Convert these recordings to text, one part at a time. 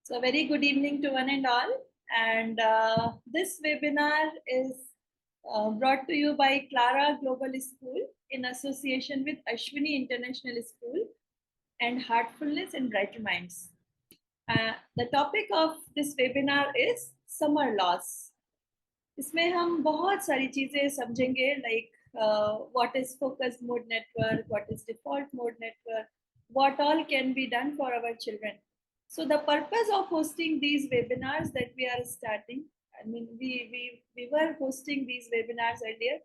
So, very good evening to one and all. And this webinar is brought to you by Clara Global School in association with Ashwini International School and Heartfulness and Brighter Minds. The topic of this webinar is summer loss. इसमें हम बहुत सारी चीजें समझेंगे like what is focused mode network, what is default mode network, what all can be done for our children. So the purpose of hosting these webinars that we are starting, I mean, we were hosting these webinars earlier,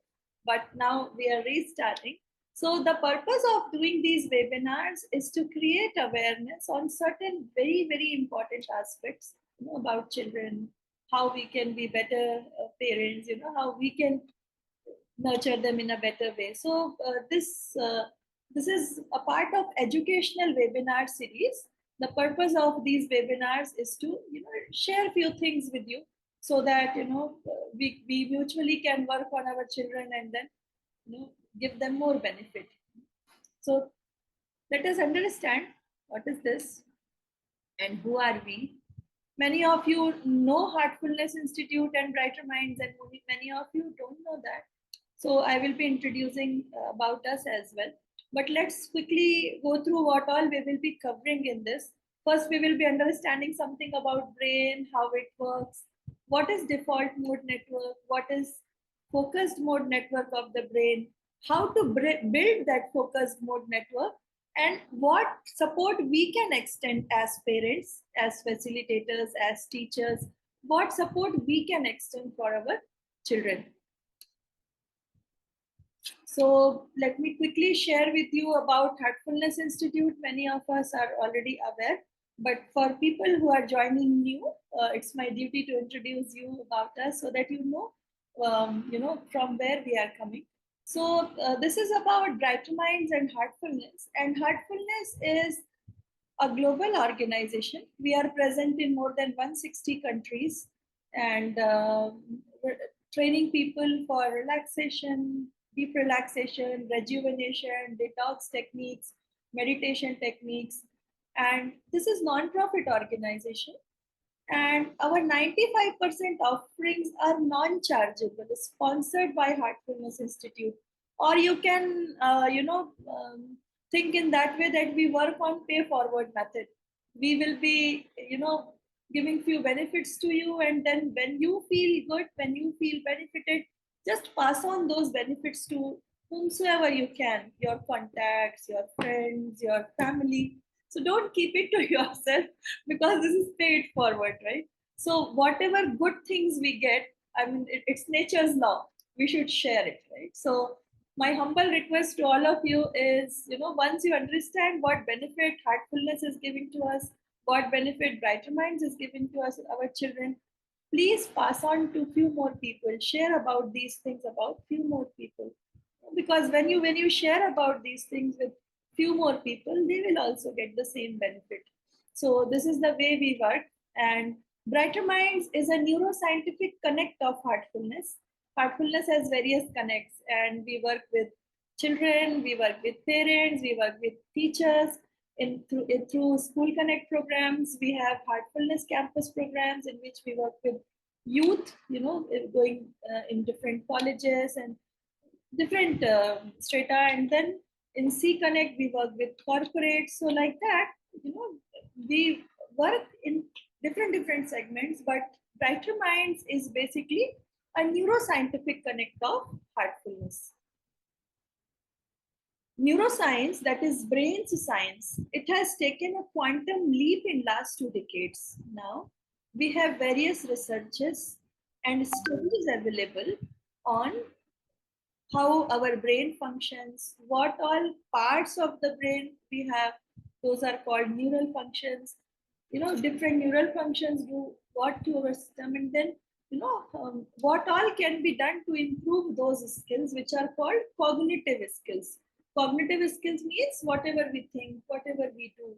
but now we are restarting. So the purpose of doing these webinars is to create awareness on certain very important aspects, about children, how we can be better parents, how we can nurture them in a better way. So this is a part of educational webinar series. The purpose of these webinars is to share a few things with you so that we mutually can work on our children and then give them more benefit. So let us understand what is this and who are we. Many of you know Heartfulness Institute and Brighter Minds, and many of you don't know that. So I will be introducing about us as well. But let's quickly go through what all we will be covering in this. First, we will be understanding something about brain, how it works, what is default mode network, what is focused mode network of the brain, how to build that focused mode network, and what support we can extend as parents, as facilitators, as teachers, what support we can extend for our children. So let me quickly share with you about Heartfulness Institute. Many of us are already aware, but for people who are joining new, it's my duty to introduce you about us so that you know from where we are coming. So this is about Brighter Minds and Heartfulness. And Heartfulness is a global organization. We are present in more than 160 countries and we're training people for relaxation, deep relaxation, rejuvenation, detox techniques, meditation techniques. And this is non-profit organization. And our 95% offerings are non-chargeable, sponsored by Heartfulness Institute. Or you can, think in that way that we work on pay forward method. We will be, giving few benefits to you. And then when you feel good, when you feel benefited, just pass on those benefits to whomsoever you can, your contacts, your friends, your family. So don't keep it to yourself because this is paid forward, right? So whatever good things we get, I mean, it's nature's law. We should share it, right? So my humble request to all of you is, once you understand what benefit Heartfulness is giving to us, what benefit Brighter Minds is giving to us, our children, please pass on to few more people. Share about these things about few more people, because when you share about these things with few more people, they will also get the same benefit. So this is the way we work. And Brighter Minds is a neuroscientific connect of Heartfulness. Heartfulness has various connects, and we work with children, we work with parents, we work with teachers. Through School Connect programs, we have Heartfulness campus programs in which we work with youth, going in different colleges and different strata. And then in C Connect, we work with corporates. So like that, we work in different segments, but Brighter Minds is basically a neuroscientific connect of Heartfulness. Neuroscience, that is brain's science, it has taken a quantum leap in last 2 decades. Now, we have various researches and studies available on how our brain functions, what all parts of the brain we have. Those are called neural functions. Different neural functions do what to our system, and then what all can be done to improve those skills, which are called cognitive skills. Cognitive skills means whatever we think, whatever we do.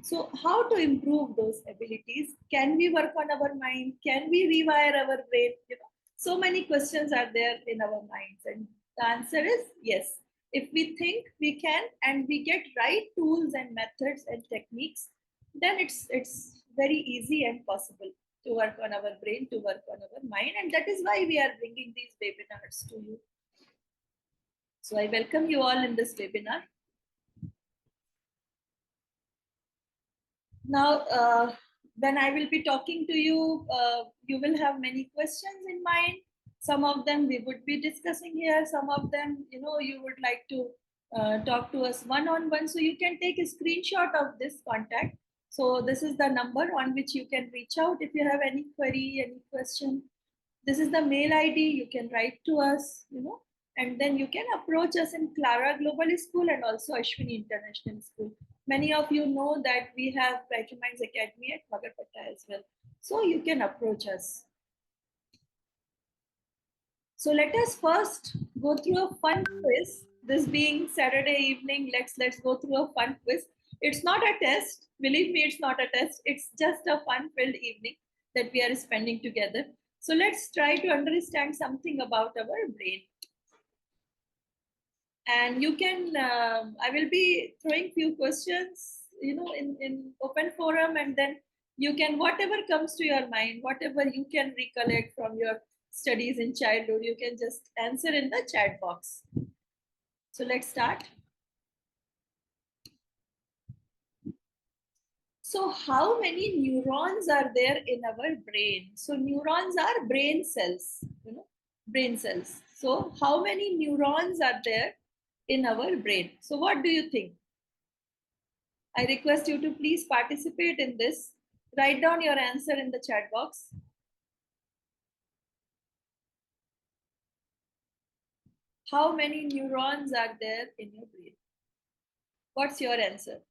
So how to improve those abilities? Can we work on our mind? Can we rewire our brain? So many questions are there in our minds, and the answer is yes. If we think, we can, and we get right tools and methods and techniques, then it's very easy and possible to work on our brain, to work on our mind. And that is why we are bringing these webinars to you. So I welcome you all in this webinar. Now, when I will be talking to you, you will have many questions in mind. Some of them we would be discussing here. Some of them, you would like to talk to us one-on-one. So you can take a screenshot of this contact. So this is the number on which you can reach out if you have any query, any question. This is the mail ID. You can write to us, and then you can approach us in Clara Global School and also Ashwini International School. Many of you know that we have Brighter Minds Academy at Magarpatta as well. So you can approach us. So let us first go through a fun quiz. This being Saturday evening, let's go through a fun quiz. It's not a test. Believe me, it's not a test. It's just a fun-filled evening that we are spending together. So let's try to understand something about our brain. And you can, I will be throwing few questions, in open forum, and then you can, whatever comes to your mind, whatever you can recollect from your studies in childhood, you can just answer in the chat box. So let's start. So how many neurons are there in our brain? So neurons are brain cells, brain cells. So how many neurons are there in our brain? So what do you think? I request you to please participate in this. Write down your answer in the chat box. How many neurons are there in your brain? What's your answer?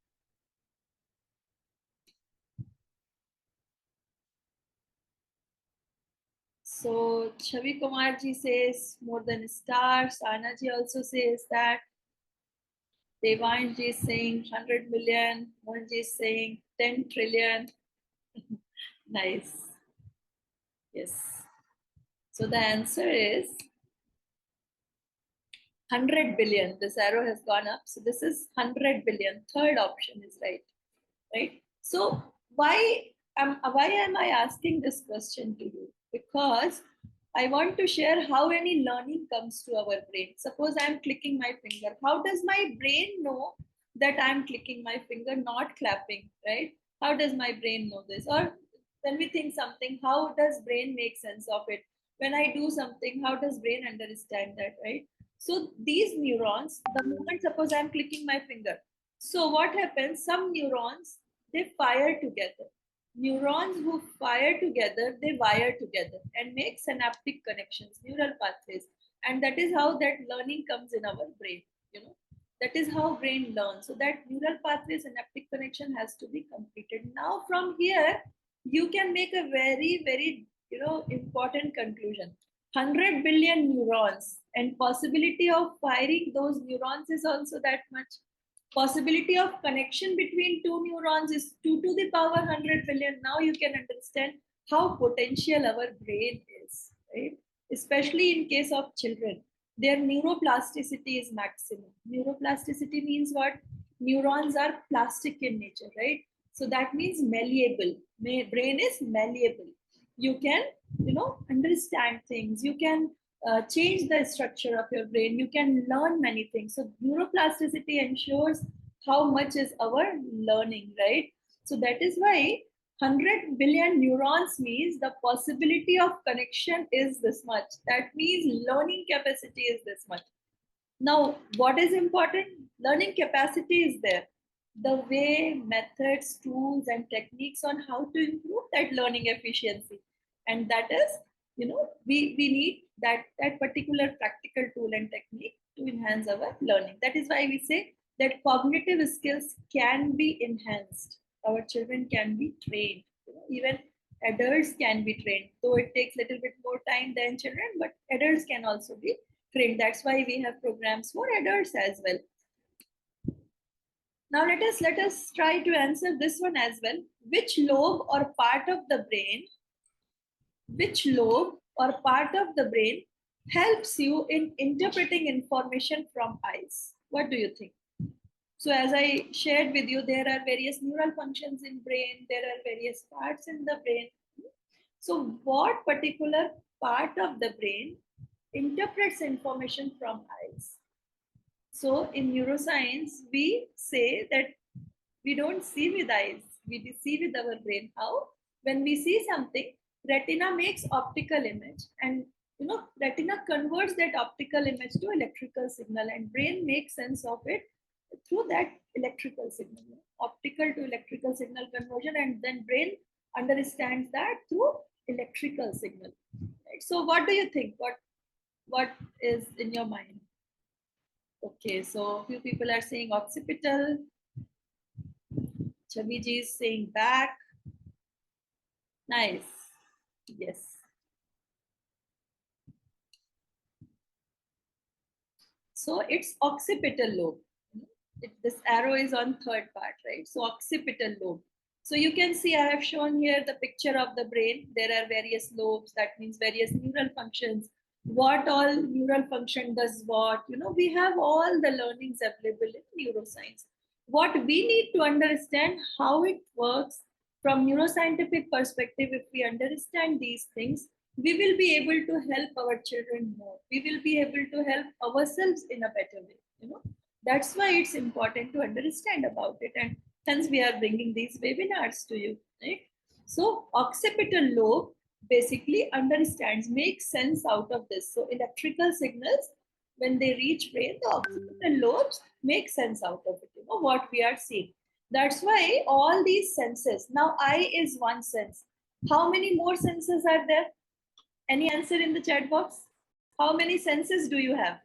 So Chavi Kumar ji says more than stars. Anna ji also says that. Devansh ji is saying 100 million. Mohan ji is saying 10 trillion. Nice. Yes. So the answer is 100 billion. This arrow has gone up. So this is 100 billion. Third option is right. Right? So why am I asking this question to you? Because I want to share how any learning comes to our brain. Suppose I'm clicking my finger. How does my brain know that I'm clicking my finger, not clapping, right? How does my brain know this? Or when we think something, how does brain make sense of it? When I do something, how does brain understand that, right? So these neurons, the moment suppose I'm clicking my finger. So what happens? Some neurons, they fire together. Neurons who fire together, they wire together and make synaptic connections, neural pathways. And that is how that learning comes in our brain, That is how brain learns. So that neural pathway synaptic connection has to be completed. Now from here, you can make a very, very, important conclusion. 100 billion neurons and possibility of firing those neurons is also that much. Possibility of connection between two neurons is 2 to the power 100 billion. Now you can understand how potential our brain is, right? Especially in case of children. Their neuroplasticity is maximum. Neuroplasticity means what? Neurons are plastic in nature, right? So that means malleable. Brain is malleable. You can, understand things. You can change the structure of your brain. You can learn many things. So neuroplasticity ensures how much is our learning, right? So that is why 100 billion neurons means the possibility of connection is this much. That means learning capacity is this much. Now, what is important? Learning capacity is there. The way, methods, tools, and techniques on how to improve that learning efficiency. And that is, we need that particular practical tool and technique to enhance our learning. That is why we say that cognitive skills can be enhanced. Our children can be trained. Even adults can be trained, though it takes a little bit more time than children, but adults can also be trained. That's why we have programs for adults as well. Now let us try to answer this one as well. Which lobe or part of the brain helps you in interpreting information from eyes? What do you think? So as I shared with you, there are various neural functions in brain, there are various parts in the brain. So what particular part of the brain interprets information from eyes? So in neuroscience, we say that we don't see with eyes, we see with our brain. How? When we see something, retina makes optical image, and retina converts that optical image to electrical signal, and brain makes sense of it through that electrical signal, optical to electrical signal conversion, and then brain understands that through electrical signal. Right? So what do you think? What is in your mind? Okay, so a few people are saying occipital. Chaviji is saying back. Nice. Yes. So it's occipital lobe. This arrow is on third part, right? So occipital lobe. So you can see I have shown here the picture of the brain. There are various lobes. That means various neural functions. What all neural function does what? We have all the learnings available in neuroscience. What we need to understand how it works from neuroscientific perspective. If we understand these things, we will be able to help our children more. We will be able to help ourselves in a better way. That's why it's important to understand about it, and hence we are bringing these webinars to you, right? So occipital lobe basically understands, makes sense out of this. So electrical signals, when they reach brain, the occipital lobes make sense out of it, what we are seeing. That's why all these senses, now eye is one sense. How many more senses are there? Any answer in the chat box? How many senses do you have?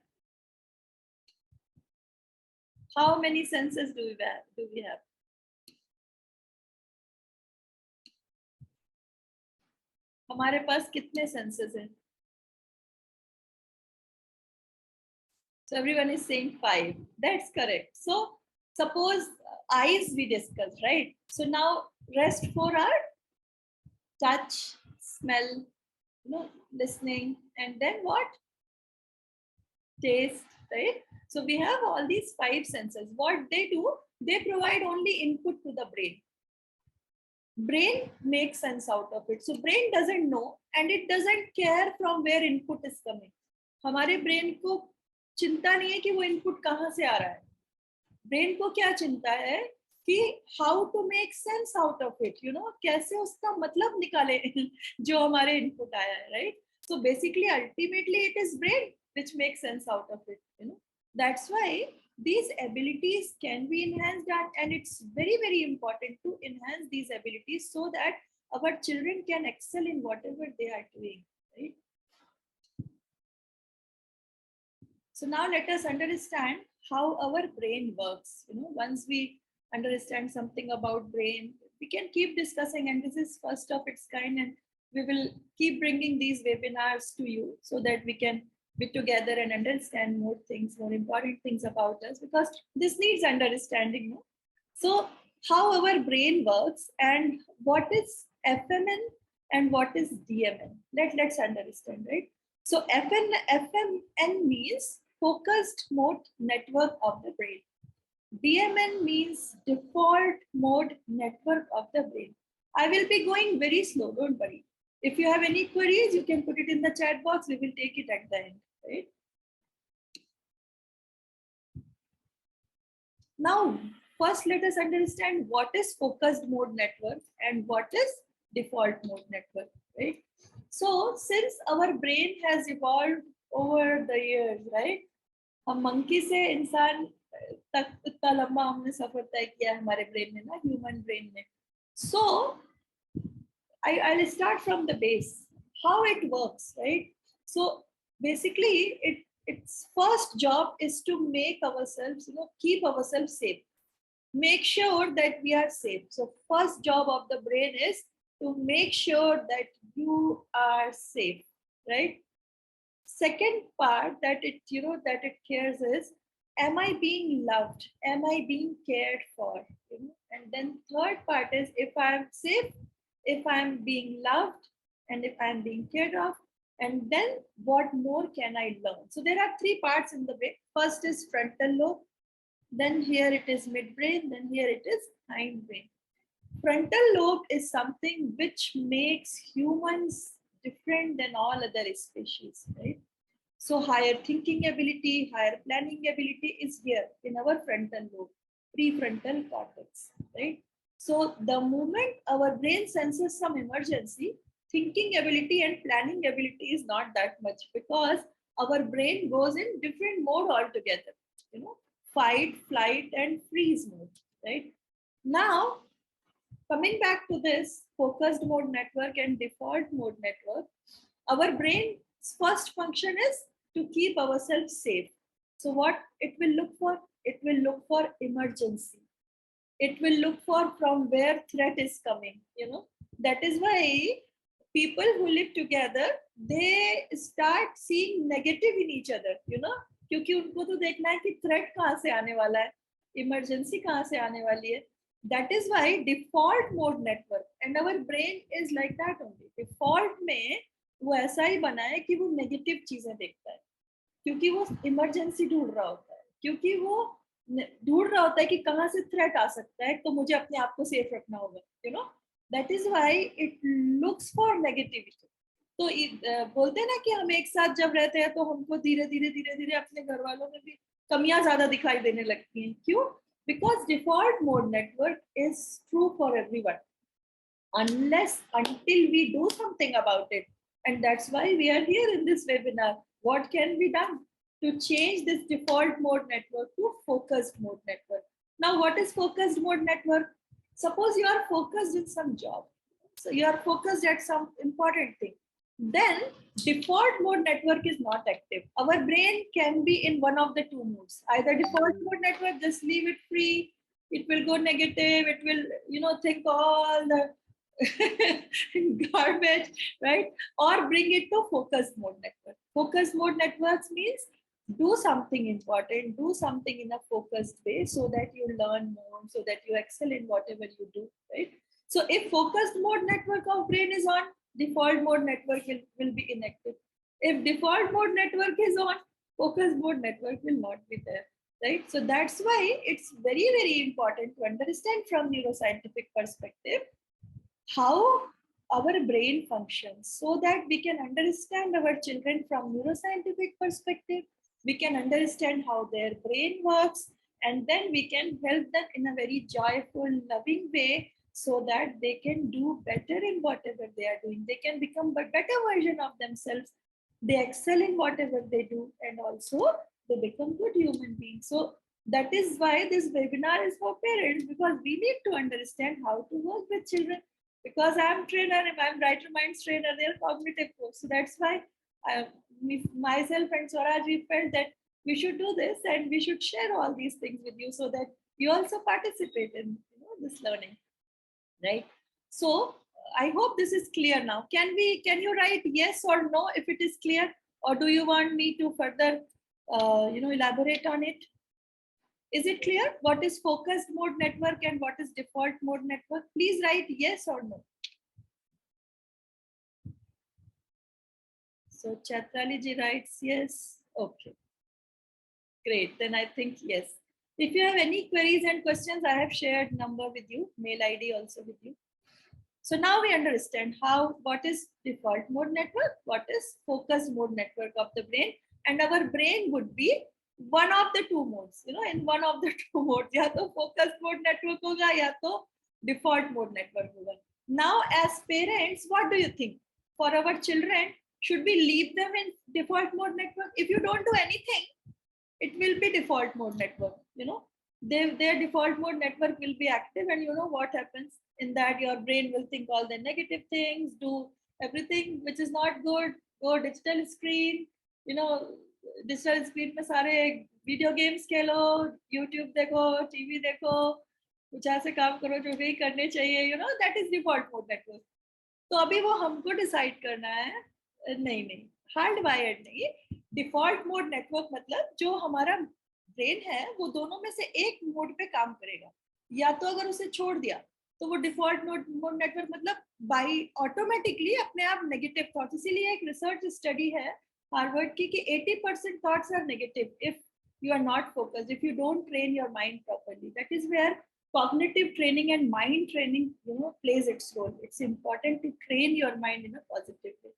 How many senses do we have? हमारे पास कितने senses हैं? So everyone is saying 5. That's correct. So suppose eyes we discussed, right? So now rest 4 are touch, smell, listening, and then what? Taste, right? So we have all these 5 senses. What they do, they provide only input to the brain. Brain makes sense out of it. So brain doesn't know and it doesn't care from where input is coming. हमारे brain को चिंता नहीं है कि वो input कहाँ से आ रहा है. ब्रेन को क्या चिंता है कि how to make sense out of it, कैसे उसका मतलब निकाले जो हमारे इनपुट आया है, right? So basically ultimately it is brain which makes sense out of it. That's why these abilities can be enhanced, and it's very, very important to enhance these abilities so that our children can excel in whatever they are doing, right? So now let us understand how our brain works. Once we understand something about brain, we can keep discussing, and this is first of its kind, and we will keep bringing these webinars to you so that we can be together and understand more things, more important things about us, because this needs understanding. No? So how our brain works and what is FMN and what is DMN. Let's understand, right? So FMN means focused mode network of the brain. DMN means default mode network of the brain. I will be going very slow, don't worry. If you have any queries, you can put it in the chat box. We will take it at the end, right? Now, first let us understand what is focused mode network and what is default mode network, right? So since our brain has evolved over the years, right? हम monkey से इंसान तक इतना लंबा हमने सफर तय किया हमारे ब्रेन में ना, ह्यूमन ब्रेन में. So I'll start from the base, how it works, right? So basically its first job is to make ourselves, keep ourselves safe, make sure that we are safe. So first job of the brain is to make sure that you are safe, right? Second part that it cares is, am I being loved, am I being cared for? And then third part is, if I am safe, if I am being loved, and if I am being cared of, and then what more can I learn? So there are 3 parts in the brain. First is frontal lobe, then here it is midbrain, then here it is hindbrain. Frontal lobe is something which makes humans different than all other species, right? So higher thinking ability, higher planning ability is here in our frontal lobe, prefrontal cortex, right? So the moment our brain senses some emergency, thinking ability and planning ability is not that much, because our brain goes in different mode altogether, you know, fight, flight, and freeze mode, right? Now, coming back to this focused mode network and default mode network, our brain's first function is to keep ourselves safe. So what it will look for? It will look for emergency. It will look for from where threat is coming, you know. That is why people who live together, they start seeing negative in each other, you know, क्योंकि उनको तो देखना है कि threat कहाँ से आने वाला है, इमरजेंसी कहाँ से आने वाली है. That is why default mode network, and our brain is like that only. Default में वो ऐसा ही बना है कि वो नेगेटिव चीजें देखता है, क्योंकि वो इमरजेंसी ढूंढ रहा होता है, क्योंकि वो ढूंढ रहा होता है कि कहाँ से थ्रेट आ सकता है, तो मुझे अपने आप को सेफ रखना होगा, you know. That is why it looks for negativity. तो बोलते हैं ना कि हम एक साथ जब रहते हैं तो हमको धीरे धीरे धीरे धीरे अपने घर वालों में भी कमियां ज्यादा दिखाई देने लगती हैं. क्यों? Because default mode network is true for everyone unless until we do something about it. And that's why we are here in this webinar. What can be done to change this default mode network to focused mode network? Now, what is focused mode network? Suppose you are focused in some job. So you are focused at some important thing. Then default mode network is not active. Our brain can be in one of the two modes. Either default mode network, just leave it free. It will go negative. It will, you know, think all the garbage, right? Or bring it to focus mode network. Focus mode networks means do something important, do something in a focused way so that you learn more, so that you excel in whatever you do, right? So if focused mode network of brain is on, default mode network will be inactive. If default mode network is on, focus mode network will not be there, right? So that's why it's very, very important to understand from neuroscientific perspective how our brain functions, so that we can understand our children from neuroscientific perspective. We can understand how their brain works, and then we can help them in a very joyful, loving way, so that they can do better in whatever they are doing. They can become a better version of themselves. They excel in whatever they do, and also they become good human beings. So that is why this webinar is for parents, because we need to understand how to work with children. Because I'm trainer, I'm Brighter Minds trainer, they're cognitive coach. So that's why myself and Swaraj, we felt that we should do this and we should share all these things with you so that you also participate in, you know, this learning, right? So I hope this is clear now. Can you write yes or no if it is clear, or do you want me to further, you know, elaborate on it? Is it clear what is focused mode network and what is default mode network? Please write yes or no. So Chatrali ji writes yes. Okay. Great. Then I think yes. If you have any queries and questions, I have shared number with you, mail ID also with you. So now we understand what is default mode network, what is focused mode network of the brain, and our brain would be one of the two modes, you know, in one of the two modes, ya to focus mode network hoga, ya to default mode network hoga. Now, as parents, what do you think? For our children, should we leave them in default mode network? If you don't do anything, it will be default mode network, you know. Their default mode network will be active, and you know what happens in that? Your brain will think all the negative things, do everything which is not good, go digital screen, you know, digital screen में सारे video games खेलो, YouTube देखो, TV देखो, कुछ ऐसे काम करो जो भी करने चाहिए, you know, that is default mode network. तो अभी वो हमको डिसाइड करना है. नहीं, हार्ड वायर्ड नहीं. डिफॉल्ट मोड नेटवर्क मतलब जो हमारा ब्रेन है वो दोनों में से एक मोड पे काम करेगा, या तो अगर उसे छोड़ दिया तो वो डिफॉल्ट मोड नेटवर्क मतलब बाय ऑटोमेटिकली अपने आप नेगेटिव थॉट्स. इसीलिए एक रिसर्च स्टडी है हार्वर्ड की कि 80% thoughts are negative. If you are not focused, if you don't train your mind properly. That is where cognitive training and mind training, plays its role. It's important to train your mind in a positive way.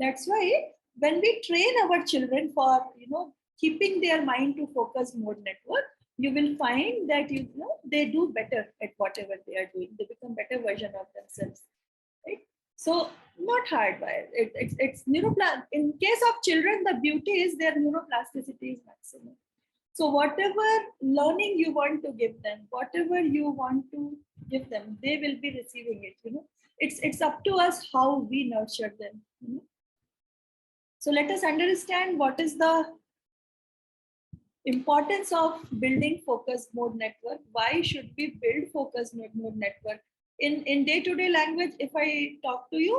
That's why when we train our children for, keeping their mind to focus mode network, you will find that, they do better at whatever they are doing. They become better version of themselves, right? So not hardwired. It's in case of children, the beauty is their neuroplasticity is maximum. So whatever learning you want to give them, whatever you want to give them, they will be receiving it. It's up to us how we nurture them. So let us understand what is the importance of building focused mode network. Why should we build focused mode network? In day-to-day language, if I talk to you,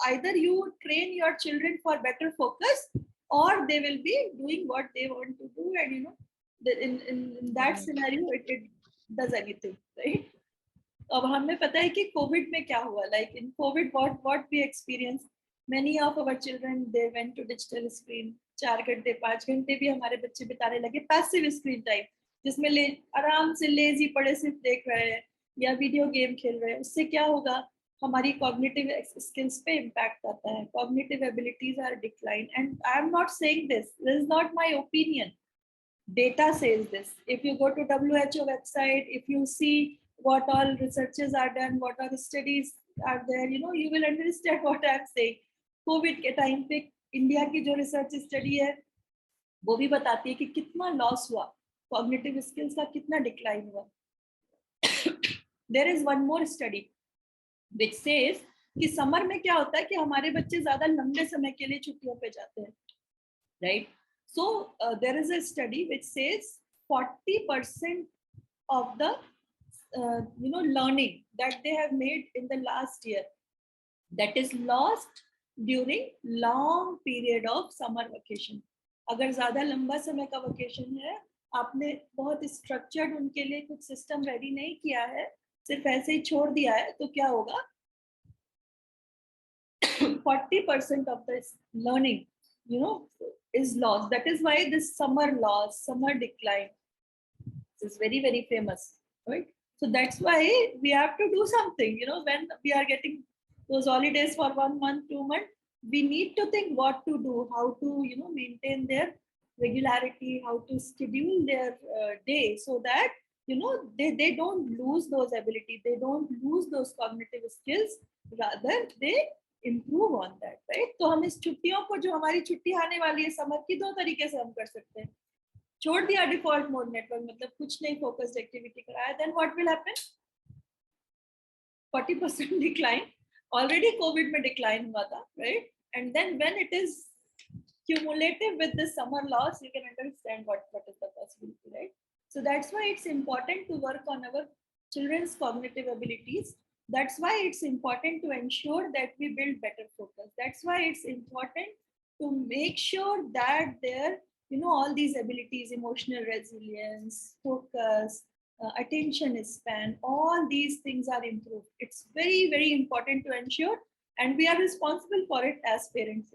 either you train your children for better focus, or they will be doing what they want to do, and in that scenario it does anything, right? अब हमें पता है कि Covid में क्या हुआ. Like in COVID, what we experienced, many of our children, they went to digital screen. 4 घंटे 5 घंटे भी हमारे बच्चे बिताने लगे पैसिव स्क्रीन टाइम, जिसमें आराम से लेजी पड़े सिर्फ देख रहे हैं या वीडियो गेम खेल रहे हैं. उससे क्या होगा, हमारी कॉग्निटिव स्किल्स पे इम्पैक्ट आता है. Cognitive abilities are decline. And I am not saying this is not my opinion. Data says this. If you go to WHO website, if you see what all researches are done, what all studies are there, you will understand what I'm saying. Covid के time पे India की जो research study है वो भी बताती है कि कितना लॉस हुआ, कॉग्निटिव स्किल्स का कितना डिक्लाइन हुआ. There is one more study which says कि समर में क्या होता है कि हमारे बच्चे ज्यादा लंबे समय के लिए छुट्टियों पे जाते हैं, right? So there is a study which says 40% of the learning that they have made in the last year, that is lost during long period of summer vacation. अगर ज्यादा लंबा समय का वेकेशन है, आपने बहुत स्ट्रक्चर्ड उनके लिए कुछ सिस्टम रेडी नहीं किया है, सिर्फ ऐसे ही छोड़ दिया है, तो क्या होगा? 40% of this learning, is lost. That is why this summer loss, summer decline is very, very famous, right? So that's why we have to do something. When we are getting those holidays for 1 month, 2 months, we need to think what to do, how to maintain their regularity, how to schedule their day, so that they don't lose those abilities, they don't lose those cognitive skills, rather they improve on that, right? तो हम इस छुट्टियों को, जो हमारी छुट्टी आने वाली है समर की, 2 तरीके से हम कर सकते हैं. छोड़ दिया डिफॉल्ट मोड नेटवर्क, मतलब कुछ नहीं फोकस्ड एक्टिविटी कराया, then what will happen? 40% decline. Already COVID में डिक्लाइन हुआ था, right? And then when it is cumulative with the summer loss, you can understand what is the possibility, right? So that's why it's important to work on our children's cognitive abilities. That's why it's important to ensure that we build better focus. That's why it's important to make sure that their, all these abilities, emotional resilience, focus, attention span, all these things are improved. It's very, very important to ensure, and we are responsible for it as parents,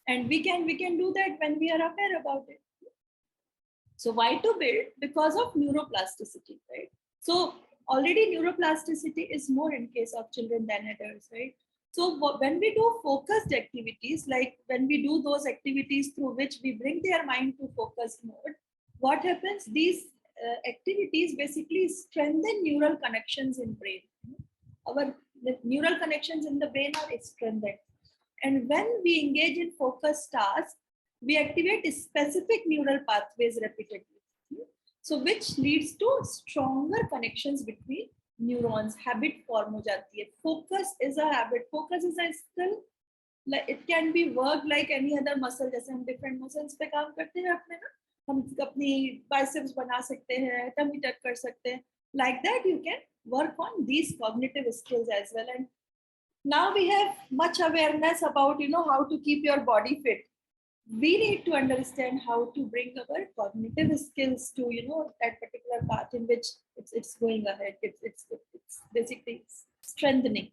and we can do that when we are aware about it. So why to build? Because of neuroplasticity, right? So already neuroplasticity is more in case of children than adults, right? So when we do focused activities, like when we do those activities through which we bring their mind to focused mode, what happens? These activities basically strengthen neural connections in brain. Our neural connections in the brain are strengthened. And when we engage in focused tasks, we activate specific neural pathways repeatedly. So which leads to stronger connections between neurons. Habit form हो जाती है. Focus is a habit. Focus is a skill. Like it can be worked like any other muscle. जैसे हम different muscles पे काम करते हैं अपने ना, हम अपनी biceps बना सकते हैं, tummy tuck कर सकते हैं. Like that, you can work on these cognitive skills as well. And now we have much awareness about how to keep your body fit. We need to understand how to bring our cognitive skills to that particular path in which it's going ahead. It's basically strengthening.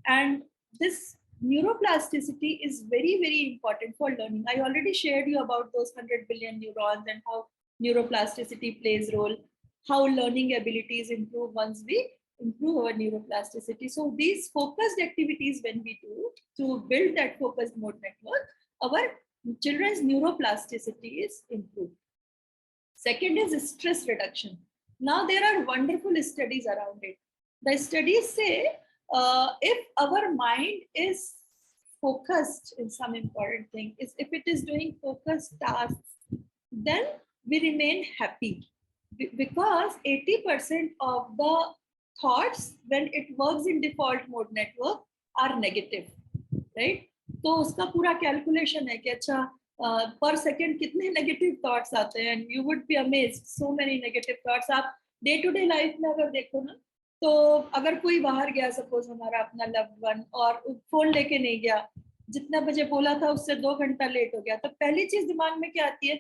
And this neuroplasticity is very, very important for learning. I already shared you about those 100 billion neurons and how neuroplasticity plays role, how learning abilities improve once we improve our neuroplasticity. So these focused activities when we do to build that focused mode network, our children's neuroplasticity is improved. Second is stress reduction. Now there are wonderful studies around it. The studies say if our mind is focused in some important thing, is if it is doing focused tasks, then we remain happy because 80% of the thoughts when it works in default mode network are negative, right? तो उसका पूरा calculation है कि अच्छा पर second कितने negative thoughts आते हैं and you would be amazed so many negative thoughts. आप डे टू डे लाइफ में अगर देखो ना, तो अगर कोई बाहर गया सपोज हमारा अपना लव्ड वन और फोन लेके नहीं गया, जितना बजे बोला था उससे 2 घंटा लेट हो गया, तो पहली चीज दिमाग में क्या आती है?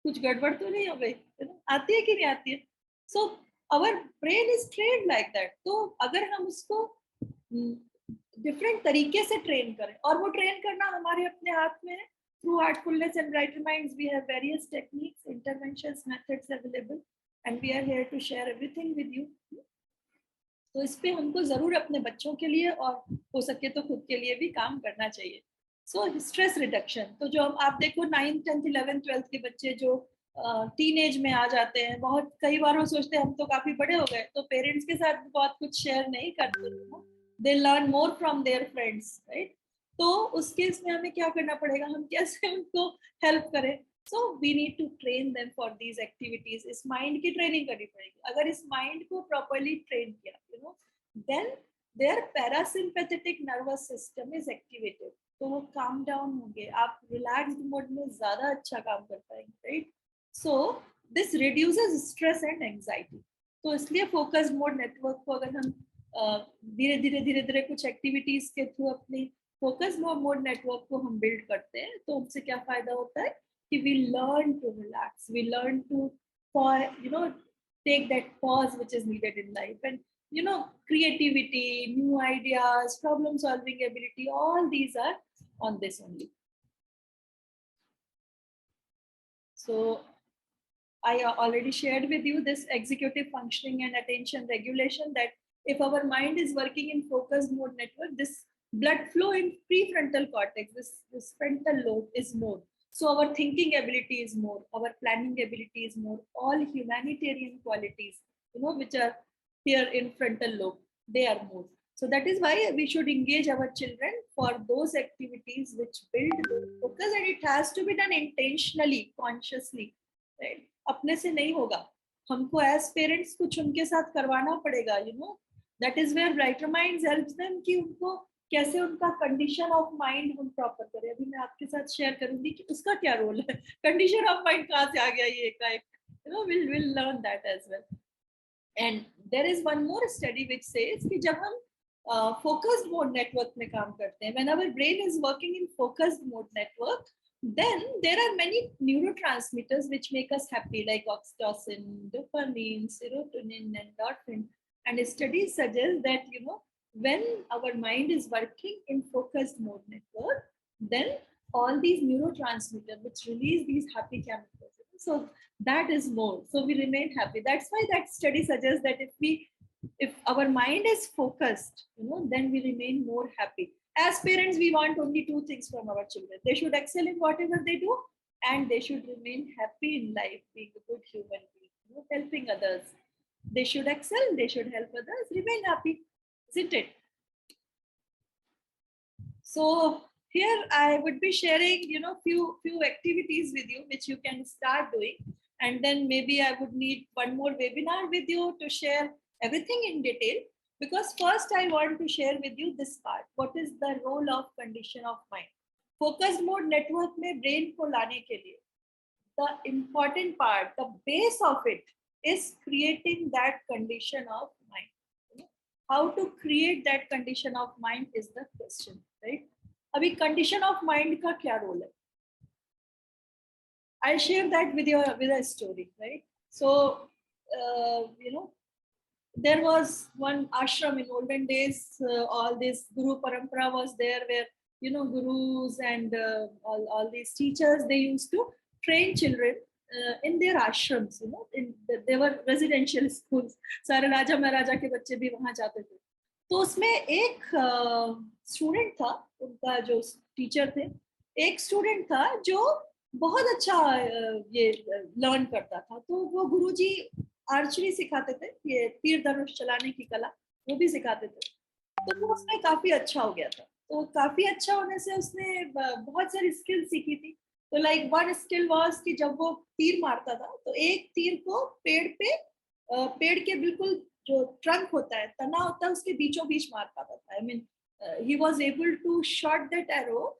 कुछ गड़बड़ तो नहीं हो गई? आती है कि नहीं आती है? So our brain is trained like that. तो अगर हम उसको डिफरेंट तरीके से ट्रेन करें, और वो ट्रेन करना हमारे अपने हाथ में है. Through Heartfulness and Brighter Minds we have various techniques, interventions, methods available and we are here to share everything with you. तो इस पे हमको जरूर अपने बच्चों के लिए और हो सके तो खुद के लिए भी काम करना चाहिए. सो स्ट्रेस रिडक्शन, तो जो आप देखो 9th 10th 11th 12th के बच्चे जो टीन एज में आ जाते हैं, बहुत कई बार वो सोचते हैं हम तो काफी बड़े हो गए, तो पेरेंट्स के साथ बहुत कुछ शेयर नहीं करते. They learn more from their friends, right? तो उस केस में हमें क्या करना पड़ेगा, हम कैसे उनको हेल्प करें? So we need to train them for these activities. इस माइंड की ट्रेनिंग करनी पड़ेगी. अगर इस माइंड को प्रॉपरली ट्रेन किया, you know, then their parasympathetic nervous system is activated. तो वो काम डाउन होंगे, आप रिलैक्स्ड मोड में ज्यादा अच्छा काम कर पाएंगे, right? So this reduces stress and anxiety. तो इसलिए फोकस्ड मोड नेटवर्क को अगर हम धीरे धीरे कुछ एक्टिविटीज के थ्रू अपनी फोकस्ड मोड नेटवर्क को हम बिल्ड करते हैं, तो उनसे क्या फायदा होता है कि we learn to relax, we learn to, for you know, take that pause which is needed in life, and you know, creativity, new ideas, problem solving ability, all these are on this only. So I already shared with you this executive functioning and attention regulation, that if our mind is working in focused mode network, this blood flow in prefrontal cortex, this frontal lobe is more. So our thinking ability is more, our planning ability is more, all humanitarian qualities, you know, which are here in frontal lobe, they are more. So that is why we should engage our children for those activities which build focus, and it has to be done intentionally, consciously, right? अपने से नहीं होगा, हमको as parents कुछ उनके साथ करवाना पड़ेगा, you know. That is where brighter minds helps them कि उनको कैसे उनका कंडीशन ऑफ माइंड हम प्रॉपर करें. अभी मैं आपके साथ शेयर करूंगी कि उसका क्या रोल है, कंडीशन ऑफ माइंड कहाँ से आ गया ये का एक, you know, we'll learn that as well. And there is one more study which says कि जब हम focused mode network में काम करते हैं, when our brain is working in focused mode network, then there are many neurotransmitters which make us happy, like oxytocin, dopamine, serotonin, endorphin. And studies suggest that, you know, when our mind is working in focused mode network, then all these neurotransmitters which release these happy chemicals, so that is more, so we remain happy. That's why that study suggests that if our mind is focused, you know, then we remain more happy. As parents, we want only two things from our children: they should excel in whatever they do, and they should remain happy in life, being a good human being, you know, helping others. They should excel, they should help others, remain happy, isn't it? So here I would be sharing, you know, few activities with you which you can start doing, and then maybe I would need one more webinar with you to share everything in detail. Because first I want to share with you this part. What is the role of condition of mind? Focused mode network में brain को लाने के लिए, the important part, the base of it is creating that condition of mind. How to create that condition of mind is the question, right? अभी condition of mind का क्या role है? I'll share that with a story, right? So, you know, there was one ashram in olden days. All this Guru Parampara was there, where gurus and all these teachers, they used to train children in their ashrams. They were residential schools. सारे राजा महाराजा के बच्चे भी वहां जाते थे. तो उसमें एक स्टूडेंट था, उनका जो टीचर थे, एक स्टूडेंट था जो बहुत अच्छा ये लर्न करता था. तो वो गुरुजी आर्चरी सिखाते थे, ये तीर धनुष चलाने की कला वो भी सिखाते थे. तो वो उसमें काफी अच्छा हो गया था. तो काफी अच्छा होने से उसने बहुत सारी स्किल सीखी थी. तो लाइक वन स्किल वाज कि जब वो तीर मारता था तो एक तीर को पेड़ के बिल्कुल जो ट्रंक होता है, तना होता है, उसके बीचों बीच मार पाता था. I mean he was able to shot that arrow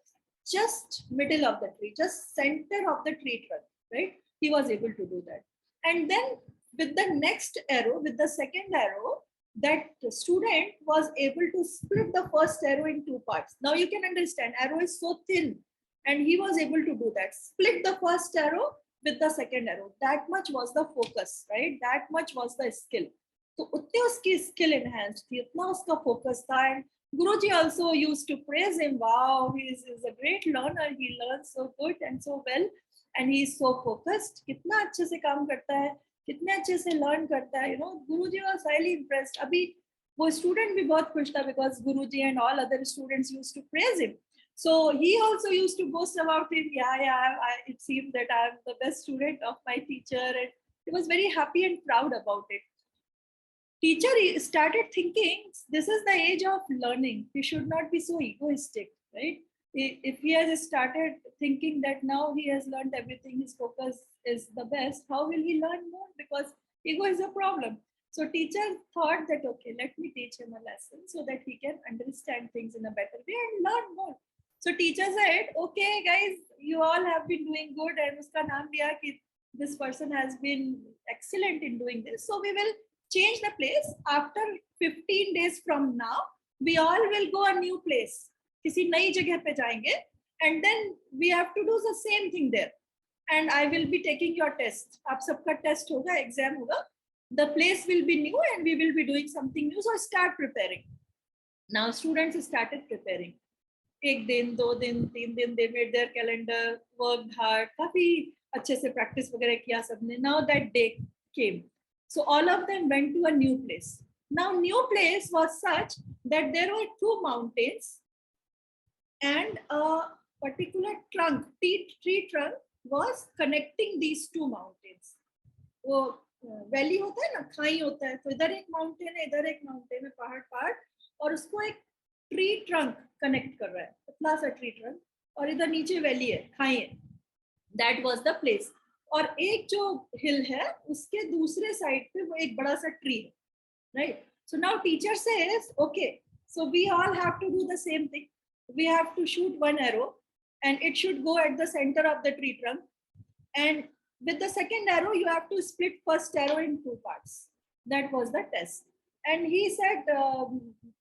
just middle of the tree, just center of the tree trunk, right? He was able to do that. And then with the next arrow, with the second arrow, that student was able to split the first arrow in two parts. Now you can understand, arrow is so thin, and he was able to do that. Split the first arrow with the second arrow. That much was the focus, right? That much was the skill. तो उतनी उसकी skill enhanced थी, उतना उसका focus था. And Guruji also used to praise him. Wow, he is a great learner. He learns so good and so well, and he is so focused. कितना अच्छे से काम करता है, कितने अच्छे से learn करता है. Guruji was highly impressed. अभी वो student भी बहुत खुश था, because Guruji and all other students used to praise him. So he also used to boast about him. It seemed that I am the best student of my teacher, and he was very happy and proud about it. Teacher started thinking, this is the age of learning. He should not be so egoistic, right? If he has started thinking that now he has learned everything, his focus is the best, how will he learn more? Because ego is a problem. So teacher thought that, okay, let me teach him a lesson so that he can understand things in a better way and learn more. So teacher said, okay, guys, you all have been doing good, and uska naam diya ki this person has been excellent in doing this. So we will change the place. After 15 days from now, we all will go a new place. किसी नई जगह पे जाएंगे, and then we have to do the same thing there. And I will be taking your test. आप सबका test होगा, exam होगा. The place will be new, and we will be doing something new. So start preparing. Now students started preparing. एक दिन, 2 दिन, 3 दिन, they made their calendar, worked hard, काफी अच्छे से practice वगैरह किया सबने. Now that day came. So all of them went to a new place. Now new place was such that there were 2 mountains and a particular trunk, tree trunk was connecting these 2 mountains. वो valley होता है ना, खाई होता है, तो इधर एक माउंटेन है, इधर एक माउंटेन है, पहाड़, और उसको एक ट्री ट्रंक कनेक्ट कर रहा है, पतला सा ट्री ट्रंक, और इधर नीचे वैली है, खाई है. That was the place. और एक जो हिल है उसके दूसरे साइड पे वो एक बड़ा सा ट्री है, right? So now teacher says, okay, so we all have to do the same thing. We have to shoot one arrow and it should go at the center of the tree trunk, and with the second arrow you have to split first arrow in 2 parts. That was the test. And he said,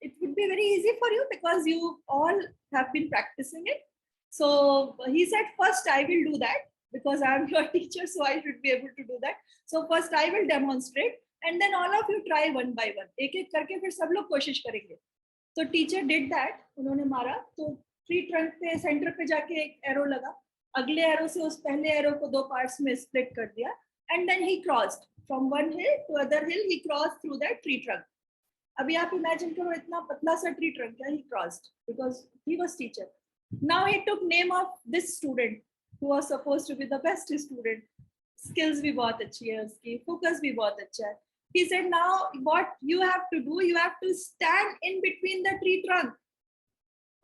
it would be very easy for you because you all have been practicing it. So he said, first I will do that because I am your teacher, so I should be able to do that. So first I will demonstrate, and then all of you try one by one. एक एक करके फिर सब लोग कोशिश करेंगे. तो teacher did that. उन्होंने मारा तो ट्री ट्रंक पे सेंटर पे जाके एक एरो लगा. अगले एरो से उस पहले एरो को 2 पार्ट्स में स्प्लिट कर दिया, and then he crossed from one hill to other hill. He crossed through that tree trunk. अभी आप इमेजिन करो, इतना पतला सा ट्री ट्रंक है. He crossed because he was teacher. Now he took name of this student who was supposed to be the best student. Skills भी बहुत अच्छी है उसकी, focus भी बहुत अच्छा है. He said, now what you have to do, you have to stand in between the tree trunk,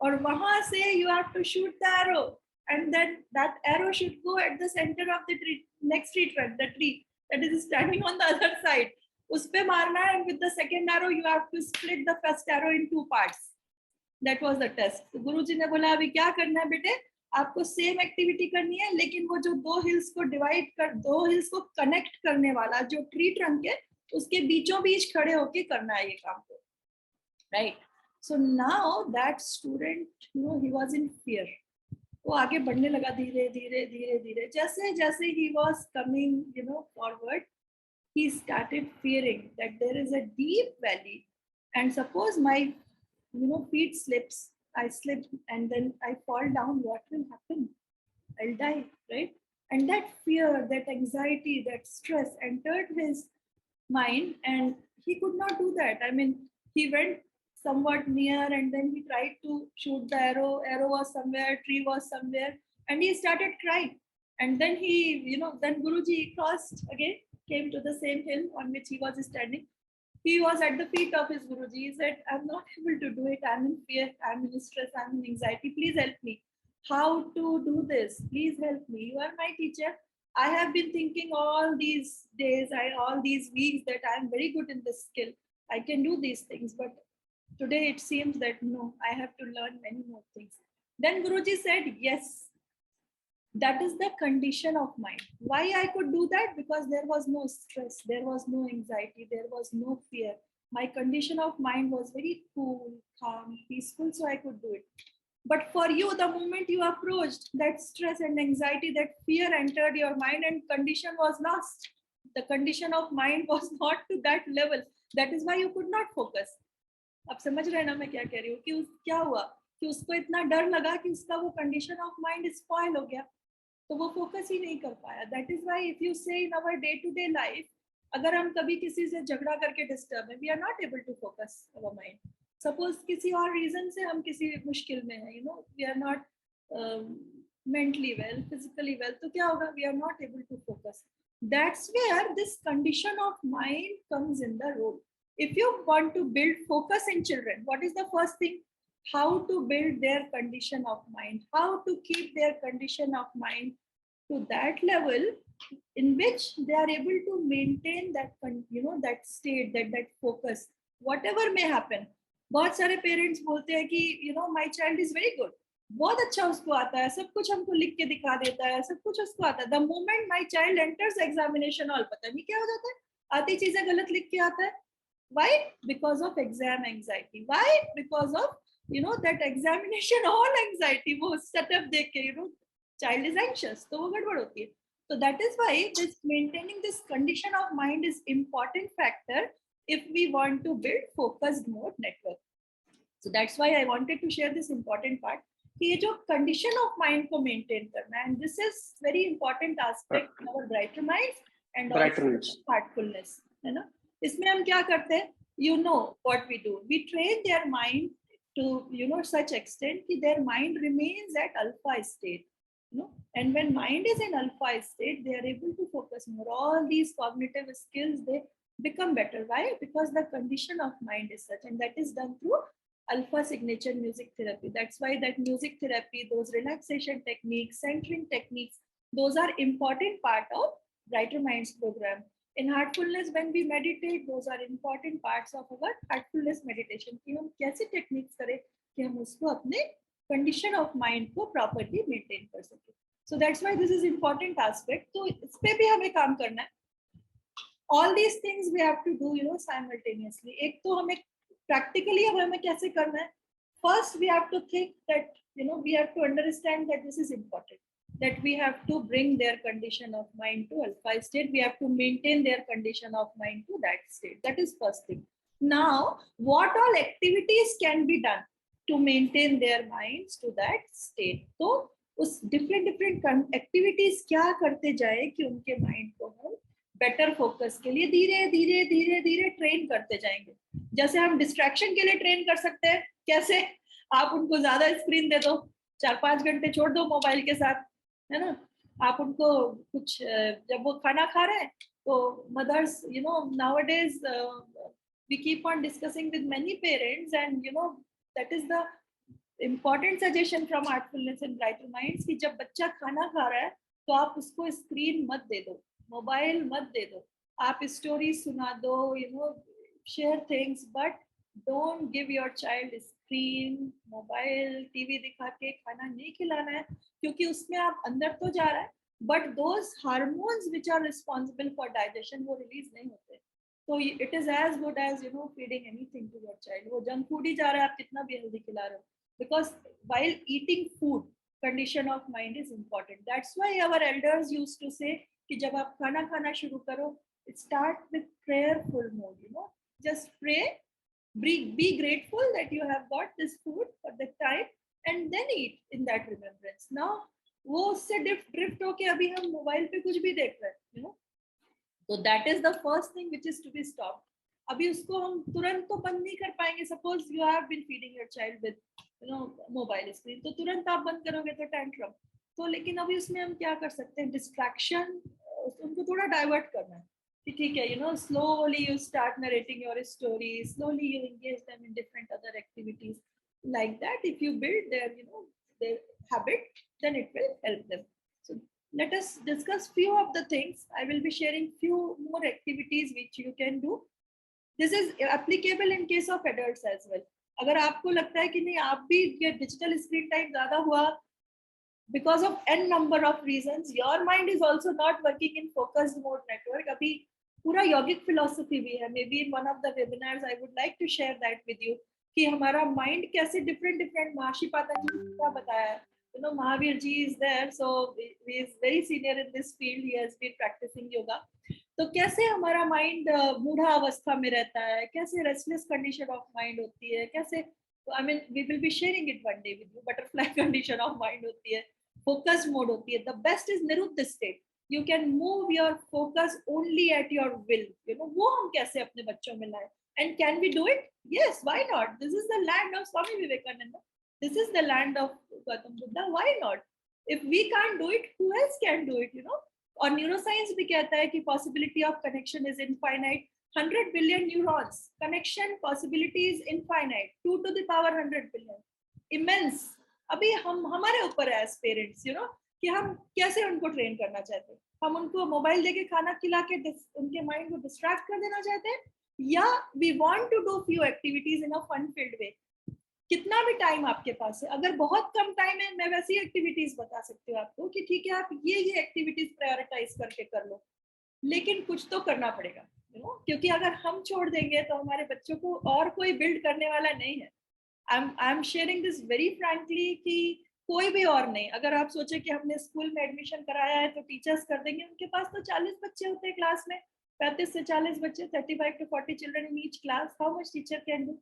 और वहां से you have to shoot the arrow, and then that arrow should go at the center of the tree, next tree trunk, the tree that is standing on the other side. उस पे मारना है, and with the second arrow you have to split the first arrow in 2 parts. That was the test. तो गुरुजी ने बोला, अभी क्या करना है बेटे, आपको सेम एक्टिविटी करनी है, लेकिन वो जो 2 हिल्स को डिवाइड कर, 2 हिल्स को कनेक्ट करने वाला जो ट्री ट्रंक है उसके बीचों बीच खड़े होके करना है ये काम को, right? So now that student, he was in fear. वो आगे बढ़ने लगा धीरे धीरे धीरे धीरे. जैसे जैसे he was coming forward, he started fearing that there is a deep valley, and suppose my feet slips, I slip and then I fall down, what will happen? I'll die, right? And that fear, that anxiety, that stress entered his mind, and he could not do that. I mean, he went somewhat near and then he tried to shoot the arrow was somewhere, tree was somewhere, and he started crying. And then then Guruji crossed again, came to the same hill on which he was standing. He was at the feet of his Guruji. He said, I'm not able to do it. I'm in fear. I'm in stress. I'm in anxiety. Please help me. How to do this? Please help me. You are my teacher. I have been thinking all these days, all these weeks that I'm very good in this skill. I can do these things. But today it seems that no, I have to learn many more things. Then Guruji said, yes, that is the condition of mind. Why I could do that? Because there was no stress, there was no anxiety, there was no fear. My condition of mind was very cool, calm, peaceful, so I could do it. But for you, the moment you approached, that stress and anxiety, that fear entered your mind and condition was lost. The condition of mind was not to that level. That is why you could not focus. अब समझ रहे हैं ना मैं क्या कह रही हूँ कि क्या हुआ कि उसको इतना डर लगा कि उसका वो कंडीशन ऑफ माइंड स्पॉइल हो गया, तो वो फोकस ही नहीं कर पाया. That is why if you say in our day to day life, अगर हम कभी किसी से झगड़ा करके डिस्टर्ब है, we are not able to focus our mind. Suppose किसी और रीजन से हम किसी मुश्किल में है, we are not mentally well, physically well, तो क्या होगा? We are not able to focus. That's where this condition of mind comes in the role. If you want to build focus in children, what is the first thing? How to build their condition of mind, how to keep their condition of mind to that level in which they are able to maintain that that state, that focus, whatever may happen. बहुत सारे parents बोलते हैं कि my child is very good, बहुत अच्छा उसको आता है, सब कुछ हमको लिख के दिखा देता है, सब कुछ उसको आता है. The moment my child enters examination hall, पता नहीं क्या हो जाता है, आती चीजें गलत लिख के आता है. Why? Because of exam anxiety. Why? Because of that examination all anxiety. वो setup देख के child is anxious, तो वो गड़बड़ होती है. So that is why this maintaining this condition of mind is important factor if we want to build focused mode network. So that's why I wanted to share this important part कि ये जो condition of mind को maintain करना है, and this is very important aspect in our brighter minds and also heartfulness, है ना. इसमें हम क्या करते हैं? What we do, we train their mind to such extent कि their mind remains at alpha state, and when mind is in alpha state, they are able to focus more. All these cognitive skills, they become better. Why? Because the condition of mind is such, and that is done through alpha signature music therapy. That's why that music therapy, those relaxation techniques, centering techniques, those are important part of Brighter Minds program. In heartfulness, when we meditate, those are important parts of our heartfulness meditation. कि हम कैसे techniques करें कि हम उसको अपने condition of mind को properly maintain कर सकें. So that's why this is important aspect. तो इस पे भी हमें काम करना है. All these things we have to do, simultaneously. एक तो हमें practically अब हमें कैसे करना है? First, we have to think that we have to understand that this is important. That we have to bring their condition of mind to alpha state. We have to maintain their condition of mind to that state. That is first thing. Now, what all activities can be done to maintain their minds to that state? So, उस different activities क्या करते जाए कि उनके mind को हम better focus के लिए धीरे train करते जाएंगे. जैसे हम distraction के लिए train कर सकते हैं. कैसे? आप उनको ज़्यादा screen दे दो, 4-5 घंटे छोड़ दो मोबाइल के साथ, है ना. आप उनको कुछ जब वो खाना खा रहे हैं तो mother's nowadays we keep on discussing with many parents, and that is the important suggestion from Heartfulness and Brighter Minds कि जब बच्चा खाना खा रहा है तो आप उसको स्क्रीन मत दे दो, मोबाइल मत दे दो, आप स्टोरी सुना दो, share things, but don't give your child screen, mobile, TV दिखा के खाना नहीं खिलाना है, क्योंकि उसमें आप अंदर तो जा रहा है, but those hormones which are responsible for digestion वो रिलीज नहीं होते. तो it is as good as feeding anything to your child. वो जंक फूड ही जा रहा है, आप कितना भी हेल्दी खिला रहे हो, because while eating food condition of mind is important. That's why our elders used to say कि जब आप खाना खाना शुरू करो Start with prayerful mode, you know, just pray, be grateful that you have got this food for the time and then eat in that remembrance. Now वो उससे drift होके अभी हम मोबाइल पे कुछ भी देख रहे हैं, you know, so that is the first thing which is to be stopped. अभी उसको हम तुरंत तो बंद नहीं कर पाएंगे. Suppose you have been feeding your child with you know mobile screen, तो तुरंत आप बंद करोगे तो टैंट्रम. तो लेकिन अभी उसमें हम क्या कर सकते हैं, डिस्ट्रैक्शन, उनको थोड़ा डाइवर्ट करना है कि ठीक है, you know, slowly you start narrating your story, slowly you engage them in different other activities like that. If you build their, you know, their habit, then it will help them. So let us discuss few of the things. I will be sharing few more activities which you can do. This is applicable in case of adults as well. अगर आपको लगता है कि नहीं आप भी ये digital screen time ज्यादा हुआ because of n number of reasons, your mind is also not working in focused mode network. अभी पूरा योगिक फिलोसफी भी है. Maybe in one of the webinars I would like to share that with you कि हमारा mind कैसे different महर्षि पातंजलि ने क्या बताया है. You know, Mahavir ji is there, so he is very senior in this field. He has been practicing yoga. तो कैसे हमारा माइंड बूढ़ा अवस्था में रहता है, कैसे रेस्टलेस कंडीशन ऑफ माइंड होती है, कैसे I mean we will be sharing it one day with you. Butterfly condition of mind होती है, फोकस मोड होती है. द बेस्ट इज निरुद्ध state. You can move your focus only at your will. You know, वो हम कैसे अपने बच्चों में लाए. And can we do it? Yes, why not? This is the land of Swami Vivekananda. This is the land of Gautam Buddha. Why not? If we can't do it, who else can do it, you know? और neuroscience भी कहता है कि possibility of connection is infinite. 100 billion neurons. Connection possibility is infinite. 2 to the power 100 billion. Immense. अभी हम हमारे ऊपर है as parents, you know, कि हम कैसे उनको ट्रेन करना चाहते हैं. हम उनको मोबाइल देके खाना खिला के उनके माइंड को डिस्ट्रैक्ट कर देना चाहते हैं, या we want to do few activities in a fun filled way. कितना भी टाइम आपके पास है, अगर बहुत कम टाइम है, मैं वैसी एक्टिविटीज बता सकती हूँ आपको कि ठीक है आप ये एक्टिविटीज प्रायोरिटाइज करके कर लो, लेकिन कुछ तो करना पड़ेगा, यू नो, क्योंकि अगर हम छोड़ देंगे तो हमारे बच्चों को और कोई बिल्ड करने वाला नहीं है. I am sharing this very frankly कि कोई भी और नहीं. अगर आप सोचे कि हमने स्कूल में एडमिशन कराया है तो टीचर्स कर देंगे, उनके पास तो 40 बच्चे होते हैं क्लास में, 35 से 40 बच्चे, 35 to 40 children in each class. How much teacher can do?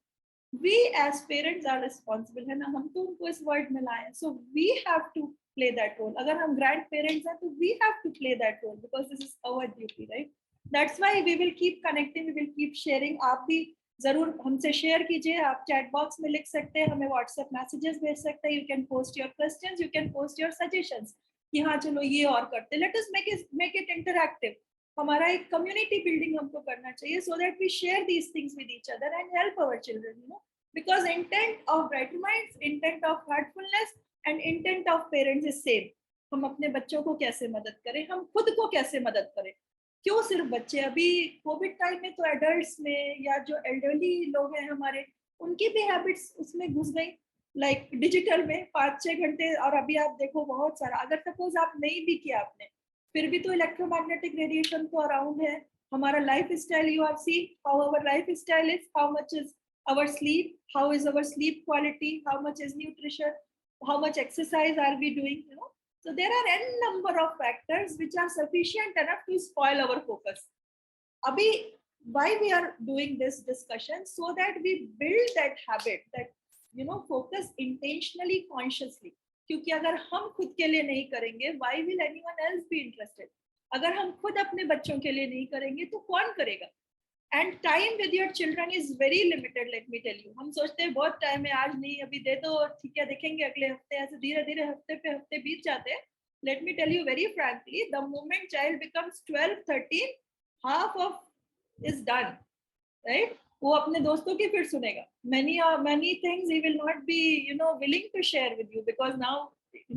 We as parents are responsible, है ना, हम तो उनको इस वर्ल्ड में लाए. So we have to play that role. अगर हम ग्रैंड पेरेंट्स हैं तो we have to play that role because this is our duty, right? That's why we will keep connecting, we will keep sharing. आप भी जरूर हमसे share कीजिए. आप चैट बॉक्स में लिख सकते हैं, हमें व्हाट्सएप मैसेजेस भेज सकते हैं. You can post your questions, you can post your suggestions कि हाँ चलो ये और करते. Let us make it interactive. हमारा एक कम्युनिटी बिल्डिंग हमको करना चाहिए so that we share these things with each other and help our children, you know, because intent of brighter minds, intent of heartfulness and intent of parents is same. हम अपने बच्चों को कैसे मदद करें, हम खुद को कैसे मदद करें. क्यों सिर्फ बच्चे, अभी कोविड टाइम में तो एडल्ट्स में या जो एल्डरली लोग हैं हमारे, उनकी भी हैबिट्स उसमें घुस गई, लाइक डिजिटल में 5-6 घंटे. और अभी आप देखो बहुत सारा, अगर सपोज आप नहीं भी किया आपने, फिर भी तो इलेक्ट्रोमैग्नेटिक रेडिएशन तो अराउंड है. हमारा lifestyle, you have seen how our lifestyle is, how much is our sleep, how is our sleep quality, how much is nutrition, how much exercise are we doing, you know. So there are n number of factors which are sufficient enough to spoil our focus. Abhi, why we are doing this discussion, so that we build that habit, that, you know, focus intentionally, consciously. क्योंकि अगर हम खुद के लिए नहीं करेंगे, why will anyone else be interested? अगर हम खुद अपने बच्चों के लिए नहीं करेंगे तो कौन करेगा? And time with your children is very limited, let me tell you. हम सोचते हैं बहुत टाइम है, आज नहीं, अभी दे दो, ठीक है देखेंगे अगले हफ्ते, ऐसे धीरे धीरे हफ्ते पे हफ्ते बीत जाते हैं. Let me tell you very frankly, the moment child becomes 12-13, half of is done, right? वो अपने दोस्तों की फिर सुनेगा. Many things he will not be, you know, willing to share with you because now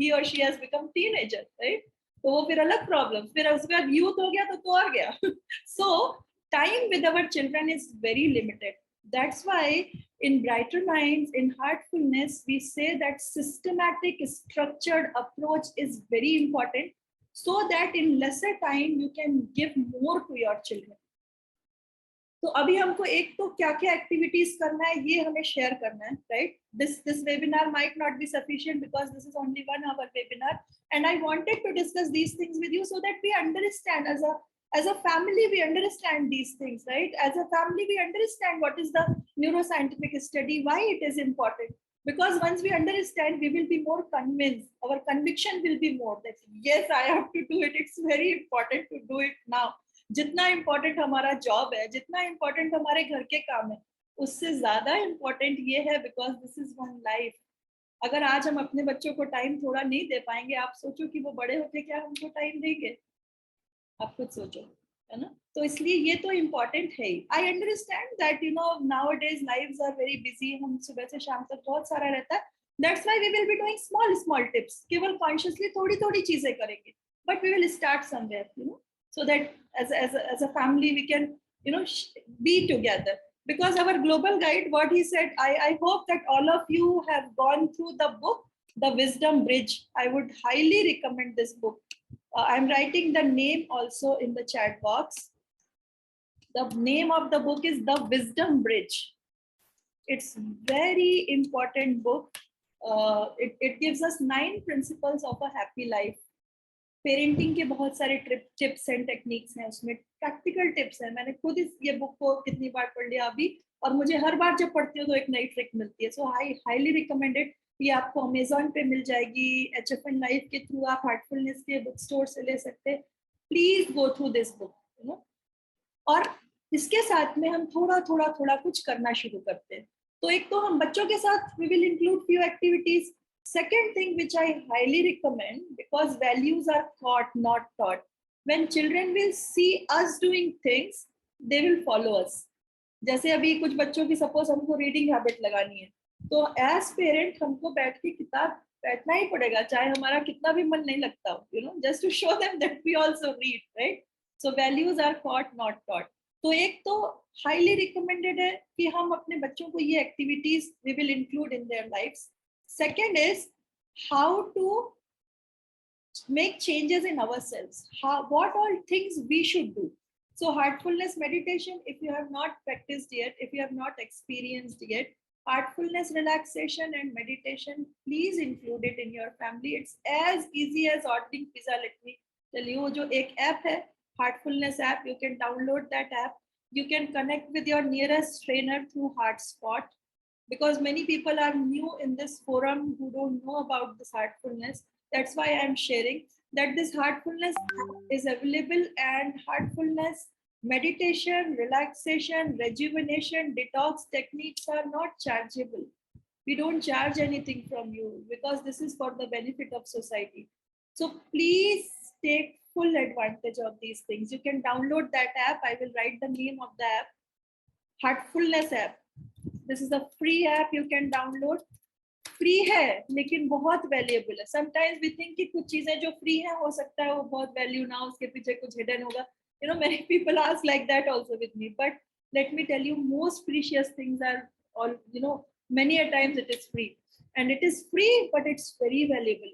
he or she has become teenager, right? तो वो फिर अलग प्रॉब्लम, फिर उसके बाद यूथ हो गया तो और गया. So time with our children is very limited. That's why in brighter minds, in heartfulness, we say that systematic, structured approach is very important, so that in lesser time you can give more to your children. तो अभी हमको एक तो क्या क्या activities करना है ये हमें शेयर करना है, right? This webinar might not be sufficient because this is only 1 hour webinar, and I wanted to discuss these things with you so that we understand as a As a family, we understand these things, right? As a family, we understand what is the neuroscientific study, why it is important. Because once we understand, we will be more convinced. Our conviction will be more that yes, I have to do it. It's very important to do it now. जितना important हमारा job है, जितना important हमारे घर के काम है, उससे ज्यादा important ये है because this is one life. अगर आज हम अपने बच्चों को टाइम थोड़ा नहीं दे पाएंगे, आप सोचो कि वो बड़े होके क्या हमको टाइम देंगे. आप खुद सोचो, है ना. तो इसलिए ये तो इम्पोर्टेंट है ही. I understand that nowadays lives are very busy. हम सुबह से शाम तक बहुत सारा रहता है. That's why we will be doing small small tips. केवल कॉन्शियसली थोड़ी थोड़ी चीजें करेंगे, but we will start somewhere, so that as a family we can be together. Because our global guide, what he said, I hope that all of you have gone through the book, The Wisdom Bridge. I would highly recommend this book. I'm writing the name also in the chat box. The name of the book is The Wisdom Bridge. It's very important book. It gives us 9 principles of a happy life. Parenting के बहुत सारे tips and techniques हैं उसमें. Practical tips हैं. मैंने खुद ये book को कितनी बार पढ़ लिया अभी, और मुझे हर बार जब पढ़ती हूँ तो एक नई ट्रिक मिलती है. So I highly recommended. ये आपको अमेजोन पे मिल जाएगी. HFN लाइफ के थ्रू आप हार्टफुलनेस के बुक स्टोर से ले सकते हैं. Please go through this book. और इसके साथ में हम थोड़ा थोड़ा थोड़ा कुछ करना शुरू करते हैं. तो एक तो हम बच्चों के साथ we will include few activities. Second thing which I highly recommend, because values are taught, not taught. When children will see us doing things, they will follow us. जैसे अभी कुछ बच्चों की सपोज हमको रीडिंग हैबिट लगानी है, तो as parent हमको बैठ के किताब बैठना ही पड़ेगा, चाहे हमारा कितना भी मन नहीं लगता हो, just to show them that we also read, right. So values are taught, not taught. तो एक तो हाईली रिकमेंडेड है कि हम अपने बच्चों को ये activities we will include in their lifes. Second is how to make changes in ourselves. What all things we should do. So heartfulness meditation, if you have not practiced yet, if you have not experienced yet, heartfulness relaxation and meditation, please include it in your family. It's as easy as ordering pizza. Let me tell you, जो एक app है, heartfulness app, you can download that app. You can connect with your nearest trainer through Heartspot. Because many people are new in this forum who don't know about this heartfulness. That's why I'm sharing that this heartfulness is available, and heartfulness meditation, relaxation, rejuvenation, detox techniques are not chargeable. We don't charge anything from you because this is for the benefit of society. So please take full advantage of these things. You can download that app. I will write the name of the app. Heartfulness app. This is a free app you can download. Free है लेकिन बहुत valuable है. Sometimes we think कि कुछ चीजें जो free है हो सकता है वो बहुत वैल्यू ना, उसके पीछे कुछ हिडन होगा. Many people ask like that also with me, but let me tell you, most precious things are all, many a times it is free, and it is free, but it's very valuable.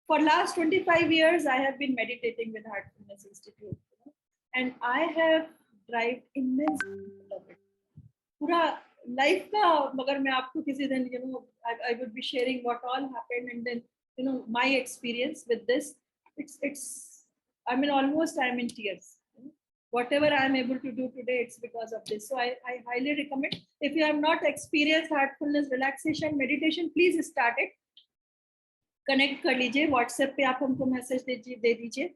For last 25 years I have been meditating with Heartfulness Institute, and I have derived immense of it. पूरा life का, मगर मैं आपको किसी दिन I would be sharing what all happened, and then my experience with this. It's I mean almost I'm in tears. Whatever I'm able to do today, it's because of this. So I highly recommend. If you have not experienced heartfulness relaxation meditation, please start it. Connect कर लीजिए. WhatsApp पे आप हमको message दे दीजिए.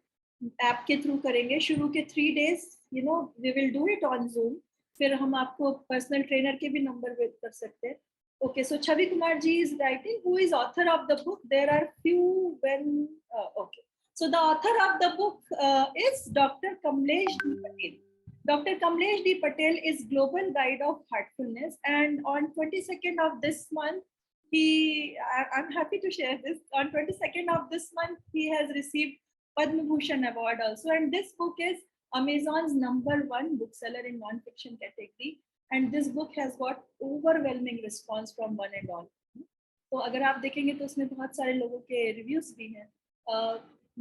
App के through करेंगे. शुरू के 3 days we will do it on Zoom. फिर हम आपको पर्सनल ट्रेनर के भी नंबर वेट कर सकते हैं. Okay, so Chavi Kumar ji is writing, who is author of the book. There are few okay. So the author of the book is Dr. Kamlesh D. Patel. Dr. Kamlesh D. Patel is Global Guide of Heartfulness, and on 22nd of this month, I'm happy to share this. On 22nd of this month, he has received Padma Bhushan Award also, and this book is Amazon's #1 bookseller in non-fiction category, and this book has got overwhelming response from one and all. तो अगर आप देखेंगे तो उसमें बहुत सारे लोगों के रिव्यूज भी हैं.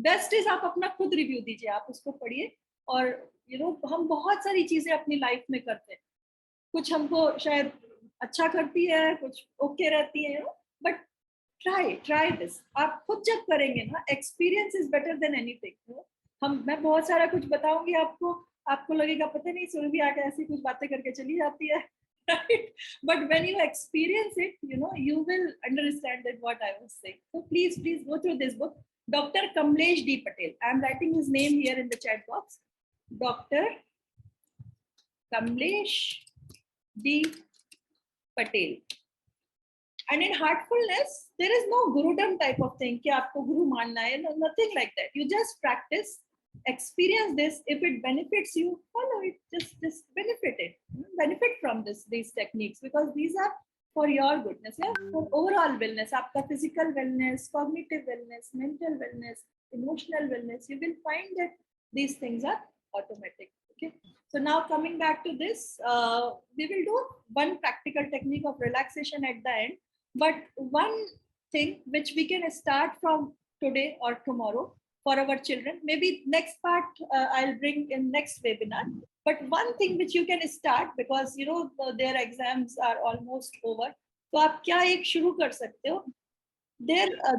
बेस्ट इज आप अपना खुद रिव्यू दीजिए, आप उसको पढ़िए. और हम बहुत सारी चीजें अपनी लाइफ में करते हैं. कुछ हमको शायद अच्छा करती है, कुछ ओके रहती है, बट ट्राई दिस. आप खुद जब करेंगे ना, experience is better than anything. मैं बहुत सारा कुछ बताऊंगी आपको, आपको लगेगा पता नहीं सुरभि आके ऐसी कुछ बातें करके चली जाती है, right? But when you experience it, you will understand that what I was saying. So please go through this book. Dr. Kamlesh D. Patel. I am writing his name here in the chat box. Dr. Kamlesh D. Patel. And in heartfulness, there is no gurudom type of thing कि आपको गुरु मानना है, nothing like that. You just practice, experience this. If it benefits you, follow it. Just benefit it. Benefit from these techniques, because these are for your goodness, yeah, for overall wellness. आपका physical wellness, cognitive wellness, mental wellness, emotional wellness. You will find that these things are automatic. Okay. So now coming back to this, we will do one practical technique of relaxation at the end. But one thing which we can start from today or tomorrow for our children, maybe next part I'll bring in next webinar. But one thing which you can start, because their exams are almost over, तो आप क्या एक शुरू कर सकते हो,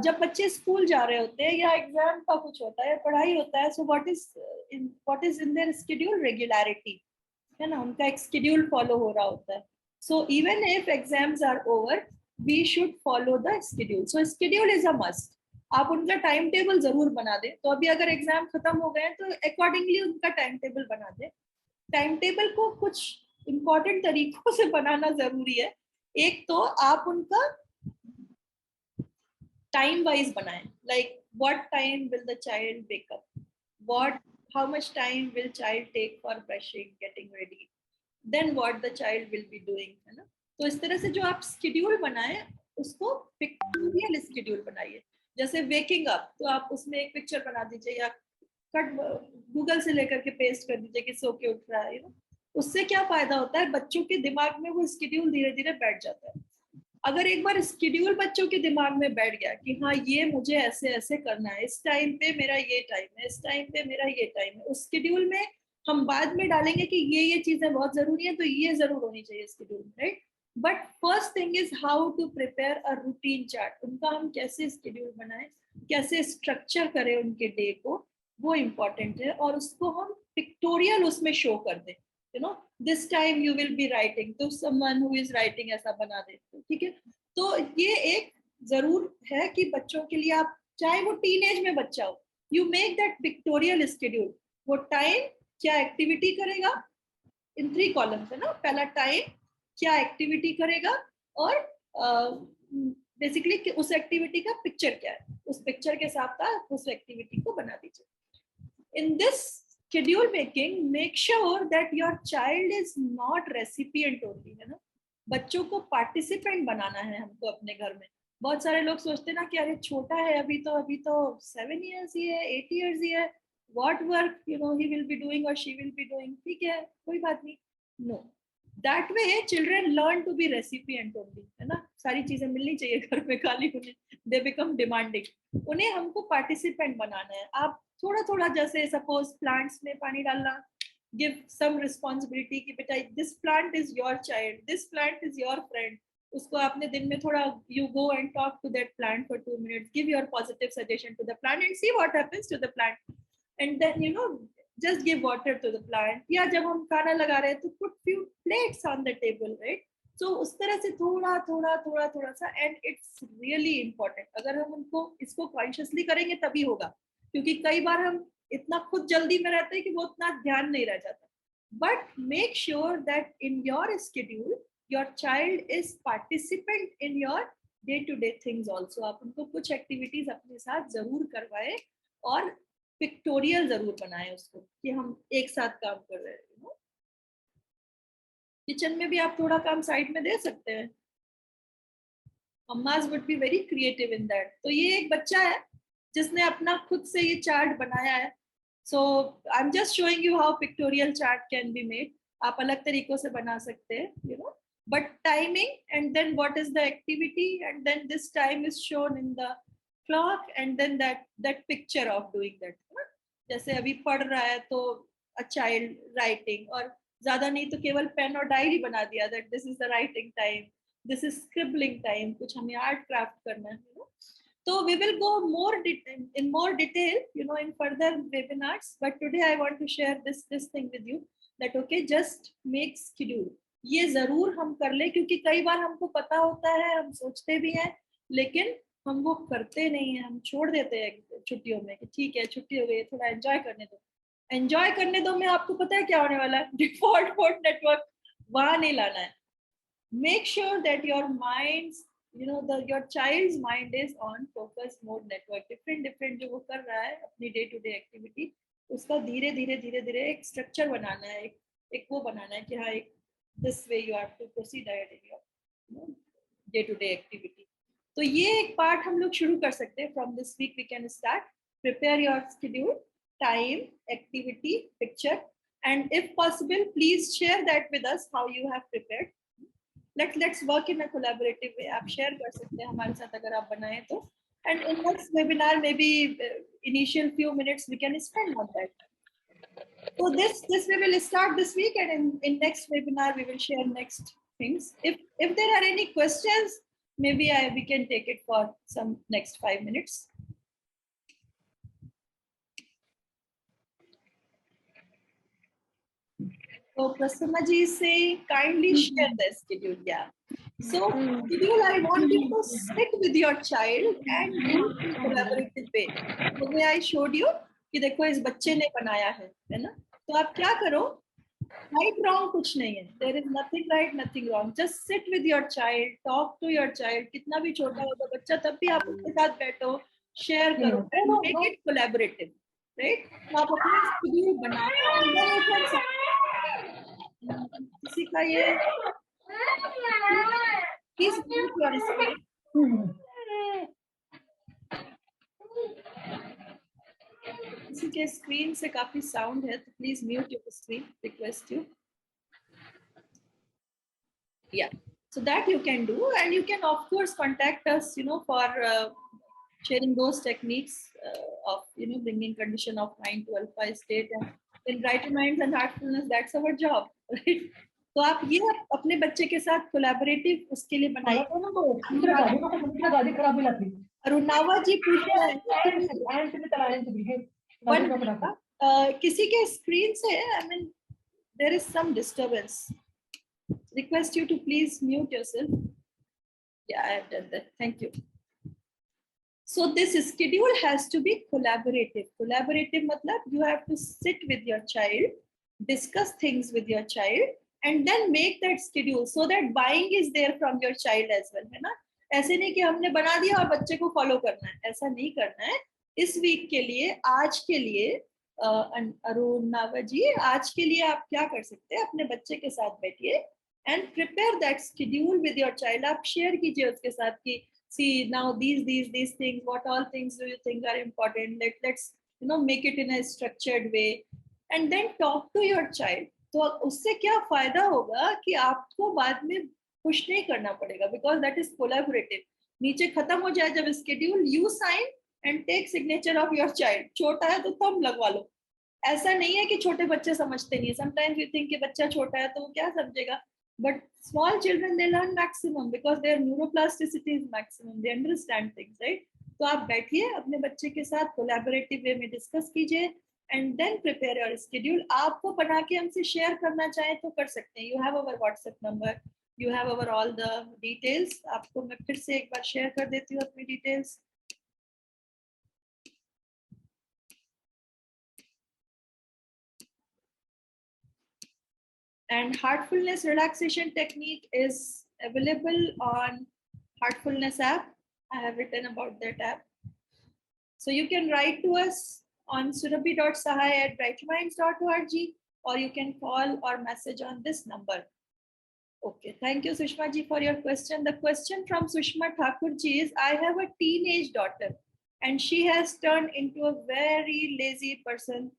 जब बच्चे स्कूल जा रहे होते हैं या एग्जाम का कुछ होता है, पढ़ाई होता है, so what is in their schedule, regularity, है ना, उनका एक शेड्यूल फॉलो हो रहा होता है. So even if exams are over, we should follow the schedule. So schedule is a must. आप उनका टाइम टेबल जरूर बना दें. तो अभी अगर एग्जाम खत्म हो गए तो अकॉर्डिंगली उनका टाइम टेबल बना दें. टाइम टेबल को कुछ इंपॉर्टेंट तरीकों से बनाना जरूरी है. एक तो आप उनका टाइम वाइज बनाएं, like what time will the child wake up, what how much time will child take for brushing, getting ready, then what the child will be doing, है ना. तो इस तरह से जो आप शेड्यूल बनाए उसको पिक्टोरियल शेड्यूल बनाइए. जैसे वेकिंग अप, तो आप उसमें एक पिक्चर बना दीजिए या कट गूगल से लेकर के पेस्ट कर दीजिए कि सो के उठ रहा है. उससे क्या फायदा होता है, बच्चों के दिमाग में वो शेड्यूल धीरे धीरे बैठ जाता है. अगर एक बार शेड्यूल बच्चों के दिमाग में बैठ गया कि हाँ ये मुझे ऐसे ऐसे करना है, इस टाइम पे मेरा ये टाइम है, इस टाइम पे मेरा ये टाइम है, उस शेड्यूल में हम बाद में डालेंगे कि ये चीजें बहुत जरूरी है, तो ये जरूर होनी चाहिए शेड्यूल में, right. But first thing is how to prepare a routine chart. उनका हम कैसे शेड्यूल बनाएं, कैसे स्ट्रक्चर करें उनके डे को, वो इम्पोर्टेंट है. और उसको हम पिक्टोरियल उसमें शो कर दें, this time you will be writing, तो समवन हु इज राइटिंग ऐसा बना दे. ठीक है. तो ये एक जरूर है कि बच्चों के लिए, आप चाहे वो टीनेज में बच्चा हो, you make that pictorial schedule. वो टाइम क्या एक्टिविटी करेगा, इन 3 कॉलम्स है ना. पहला टाइम क्या एक्टिविटी करेगा, और बेसिकली उस एक्टिविटी का पिक्चर क्या है, उस पिक्चर के साथ उस एक्टिविटी को बना दीजिए. In this schedule making, make sure that your child is not recipient only, है ना. बच्चों को पार्टिसिपेंट बनाना है हमको अपने घर में. बहुत सारे लोग सोचते ना कि अरे छोटा है अभी तो 7 years ही है, 8 years ही है, what work he will be doing or she will be doing. ठीक है, कोई बात नहीं. No, that way children learn to be recipient only, है ना. सारी चीजें मिलनी चाहिए घर में, खाली उन्हें they become demanding. उन्हें हमको पार्टिसिपेंट बनाना है. आप थोड़ा थोड़ा, जैसे सपोज प्लांट्स में पानी डालना, गिव सम रिस्पॉन्सिबिलिटी कि बेटा this plant is your child, this plant is your friend. उसको आपने दिन में थोड़ा, you go and talk to that plant for 2 minutes, give your positive suggestion to the plant and see what happens to the plant, and then just give water to the plant. या जब हम खाना लगा रहे हैं तो put few plates on the table, right? So उस तरह से थोड़ा सा, and it's really important. अगर हम उनको इसको consciously करेंगे तभी होगा, क्योंकि कई बार हम इतना खुद जल्दी में रहते हैं कि वो उतना ध्यान नहीं रह जाता. But make sure that in your schedule, your child is participant in your day-to-day things also. आप उनको कुछ activities अपने साथ जरूर करवाएं और पिक्टोरियल जरूर बनाएं उसको कि हम एक साथ काम कर रहे हैं. किचन में भी आप थोड़ा काम साइड में दे सकते हैं. Mamma's would be very creative in that. तो ये एक बच्चा है जिसने अपना खुद से ये चार्ट बनाया है. So I am just showing you how pictorial chart can be made. आप अलग तरीकों से बना सकते हैं, but timing and then what is the activity and then this time is shown in the clock and then that picture of doing that. जैसे अभी पढ़ रहा है तो a child writing, और ज्यादा नहीं तो केवल पेन और डायरी बना दिया that this is the writing time, this is scribbling time, कुछ हमें आर्ट क्राफ्ट करना है. So we will go in more detail, in further webinars. But today I want to share this thing with you that okay, just make schedule. ये जरूर हम कर ले, क्योंकि कई बार हमको पता होता है, हम सोचते भी हैं, लेकिन हम वो करते नहीं है, हम छोड़ देते हैं छुट्टियों में कि ठीक है छुट्टी हो गई, थोड़ा एंजॉय करने दो। एंजॉय करने दो में आपको पता है क्या होने वाला है? डिफॉल्ट मोड नेटवर्क वहां नहीं लाना है। Make sure that your minds, your child's mind is on focus mode network. different जो वो कर रहा है अपनी डे टू डे एक्टिविटी, उसका धीरे धीरे एक स्ट्रक्चर बनाना है, एक वो बनाना है कि हाँ एक this way you have to proceed ahead in your day to day activity. तो ये एक पार्ट हम लोग शुरू कर सकते हैं. From this week we can start. Prepare your schedule, time, activity, picture, and if possible please share that with us how you have prepared. Let's work in a collaborative way. आप share कर सकते हैं हमारे साथ अगर आप बनाएं तो. And in next webinar maybe initial few minutes we can spend on that. So this we will start this week, and in next webinar we will share next things. If there are any questions, maybe we can take it for some next 5 minutes. So Prasanna ji is saying kindly share the schedule. Yeah. So schedule, I want you to sit with your child and do in collaborative way. The way I showed you कि देखो इस बच्चे ने बनाया है ना? तो आप क्या करो? Right wrong कुछ नहीं है. There is nothing right, nothing wrong. Just sit with your child, talk to your child. कितना भी छोटा होगा बच्चा, तब भी आप उसके साथ बैठो, share करो, and make it collaborative, right? तो आप अपना schedule बनाओ and then you can किसी का ये please mute your screen. किसी के स्क्रीन से काफी साउंड है तो please mute your screen, request you. Yeah, so that you can do, and you can of course contact us for sharing those techniques of bringing condition of mind to alpha state and in right minds and heartfulness. That's our job, right? तो आप ये अपने बच्चे के साथ collaborative उसके लिए बनाइए. अरुणावा जी पूछ रहे हैं किसी के स्क्रीन से, I mean there is some disturbance. Request you to please mute yourself. Yeah, I have done that. Thank you. So this schedule has to be collaborative. Collaborative matlab you have to sit with your child, discuss things with your child, and then make that schedule so that buying is there from your child as well, है ना? ऐसे नहीं कि हमने बना दिया और बच्चे को फॉलो करना है, ऐसा नहीं करना है. इस वीक के लिए, आज के लिए अरुण नावा जी, आज के लिए आप क्या कर सकते हैं? अपने बच्चे के साथ बैठिए and prepare that schedule with your child. आप share कीजिए उसके साथ कि see now these things, what all things do you think are important, let's make it in a structured way, and then talk to your child. तो उससे क्या फायदा होगा कि आपको बाद में पुश नहीं करना पड़ेगा, because that is collaborative. नीचे खत्म हो जाए जब schedule, you sign and take signature of your child. छोटा है तो थंब लगवा लो. ऐसा नहीं है कि छोटे बच्चे समझते नहीं. Sometimes you think कि बच्चा छोटा है तो वो क्या समझेगा, but small children, they learn maximum because their neuroplasticity is maximum. They understand things, right? तो आप बैठिए अपने बच्चे के साथ कोलैबोरेटिव वे में डिस्कस कीजिए and then prepare your schedule. आपको बना के हमसे शेयर करना चाहे तो कर सकते हैं. You have our WhatsApp number, you have our all the details. आपको मैं फिर से एक बार शेयर कर देती हूँ अपनी details. And heartfulness relaxation technique is available on Heartfulness app. I have written about that app. So you can write to us on surabhi.sahai@brightminds.org, or you can call or message on this number. Okay, thank you Sushma ji for your question. The question from Sushma Thakur ji is, I have a teenage daughter and she has turned into a very lazy person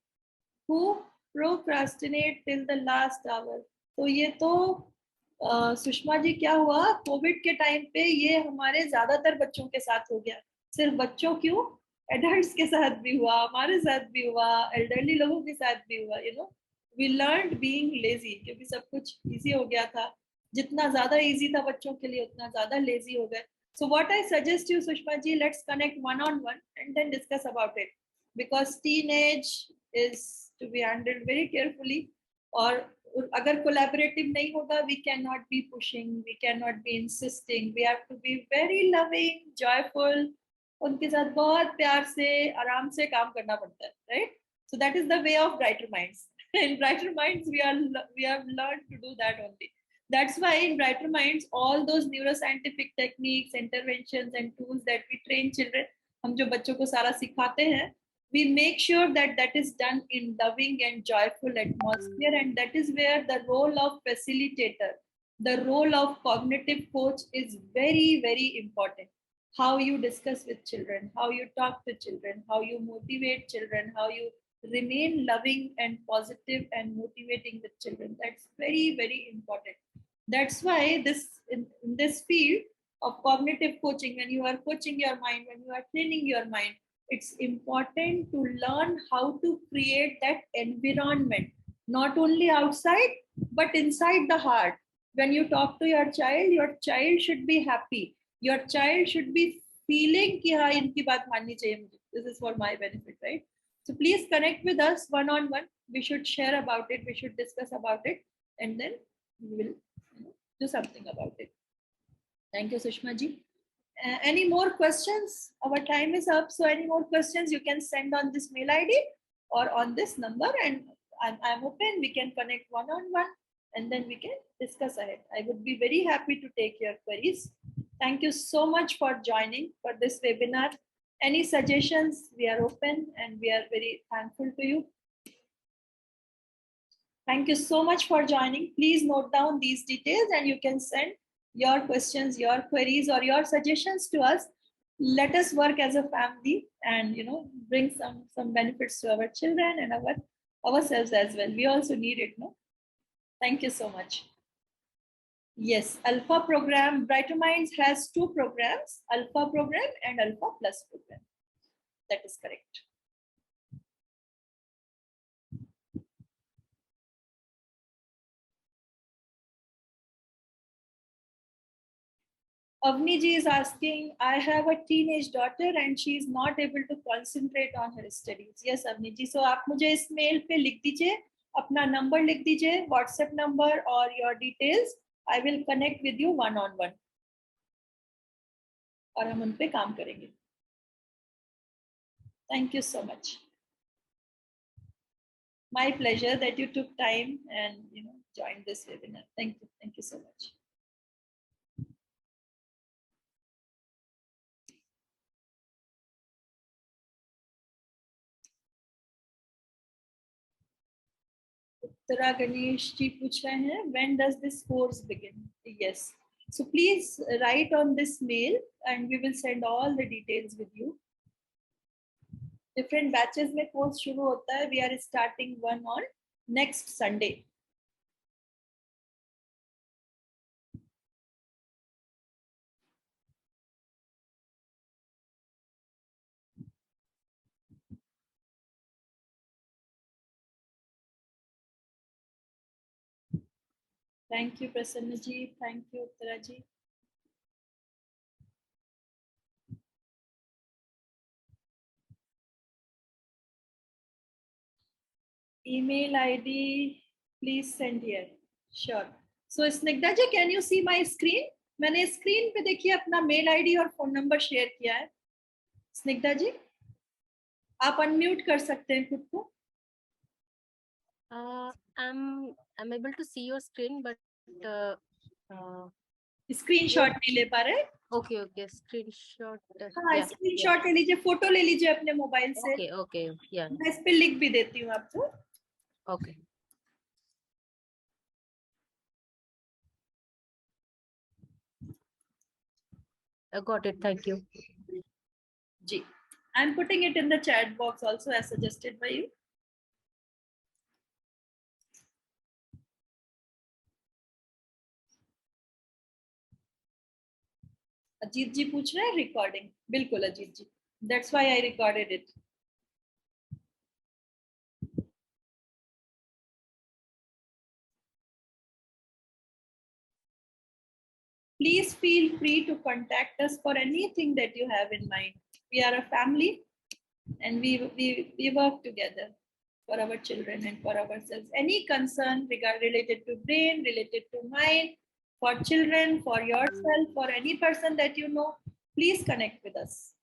who procrastinate till the last hour. तो ये तो सुषमा जी क्या हुआ, Covid के time पे ये हमारे ज्यादातर बच्चों के साथ हो गया. सिर्फ बच्चों क्यों, एडल्ट्स के साथ भी हुआ, हमारे साथ भी हुआ, एल्डरली लोगों के साथ भी हुआ. वी लर्नड बीइंग लेजी, क्योंकि सब कुछ इजी हो गया था. जितना ज्यादा इजी था बच्चों के लिए उतना ज्यादा लेजी हो गए. So what I suggest you, Sushma ji, let's connect one-on-one and then discuss about it. Because teenage is to be handled very carefully. Or agar collaborative nahi hoga, we cannot be pushing, we cannot be insisting. We have to be very loving, joyful. उनके साथ बहुत प्यार से आराम से काम करना पड़ता है, right? So that is the way of brighter minds. In brighter minds, we have learned to do that only. That's why in brighter minds, all those neuroscientific techniques, interventions, and tools that we train children, हम जो बच्चों को सारा सिखाते हैं, we make sure that that is done in loving and joyful atmosphere, and that is where the role of facilitator, the role of cognitive coach is very, very important. How you discuss with children, how you talk to children, how you motivate children, how you remain loving and positive and motivating the children. That's very, very important. That's why this in this field of cognitive coaching, when you are coaching your mind, when you are training your mind, it's important to learn how to create that environment, not only outside, but inside the heart. When you talk to your child should be happy. Your child should be feeling कि हाँ इनकी बात माननी चाहिए मुझे. This is for my benefit, right? So please connect with us one-on-one. We should share about it. We should discuss about it, and then we will do something about it. Thank you, Sushma ji. Any more questions? Our time is up. So any more questions you can send on this mail ID or on this number, and I'm open. We can connect one-on-one, and then we can discuss ahead. I would be very happy to take your queries. Thank you so much for joining for this webinar. Any suggestions? We are open and we are very thankful to you. Thank you so much for joining. Please note down these details and you can send your questions, your queries, or your suggestions to us. Let us work as a family and bring some benefits to our children and ourselves as well. We also need it, no? Thank you so much. Yes, Alpha program, Brighter Minds has 2 programs, Alpha program and Alpha Plus program. That is correct. Avni ji is asking, I have a teenage daughter and she is not able to concentrate on her studies. Yes, Avni ji. So आप मुझे इस mail पे लिख दीजिए, अपना number लिख दीजिए, WhatsApp number or your details. I will connect with you one-on-one. और हम उन पे काम करेंगे. Thank you so much. My pleasure that you took time and joined this webinar. Thank you. Thank you so much. Uttara Ganesh ji पूछ रहे हैं, when does this course begin? Yes. So please write on this mail and we will send all the details with you. Different batches में course शुरू होता है. We are starting one on next Sunday. Thank you, Prasanna ji. Thank you, Uttara ji. Email ID, please send here. Sure. So Snigdha ji, can you see my screen? मैंने screen पे देखिए अपना mail ID और phone number share किया है. स्निग्धा जी, आप unmute कर सकते हैं खुद को. I'm able to see your screen, but screenshot नहीं ले पा रहे. okay screenshot. हाँ, स्क्रीनशॉट ले लीजिए, फोटो ले लीजिए अपने मोबाइल से. Okay yeah, मैं इस पे लिख भी देती हूँ आपको. okay. I got it, thank you. Ji, I'm putting it in the chat box also as suggested by you. Ajit जी पूछ रहे हैं रिकॉर्डिंग. बिल्कुल अजीत जी, that's why I recorded it. Please feel free to contact us for anything that you have in mind. We are a family and we work together for our children and for ourselves. Any concern related to brain, related to mind, for children, for yourself, for any person that you know, please connect with us.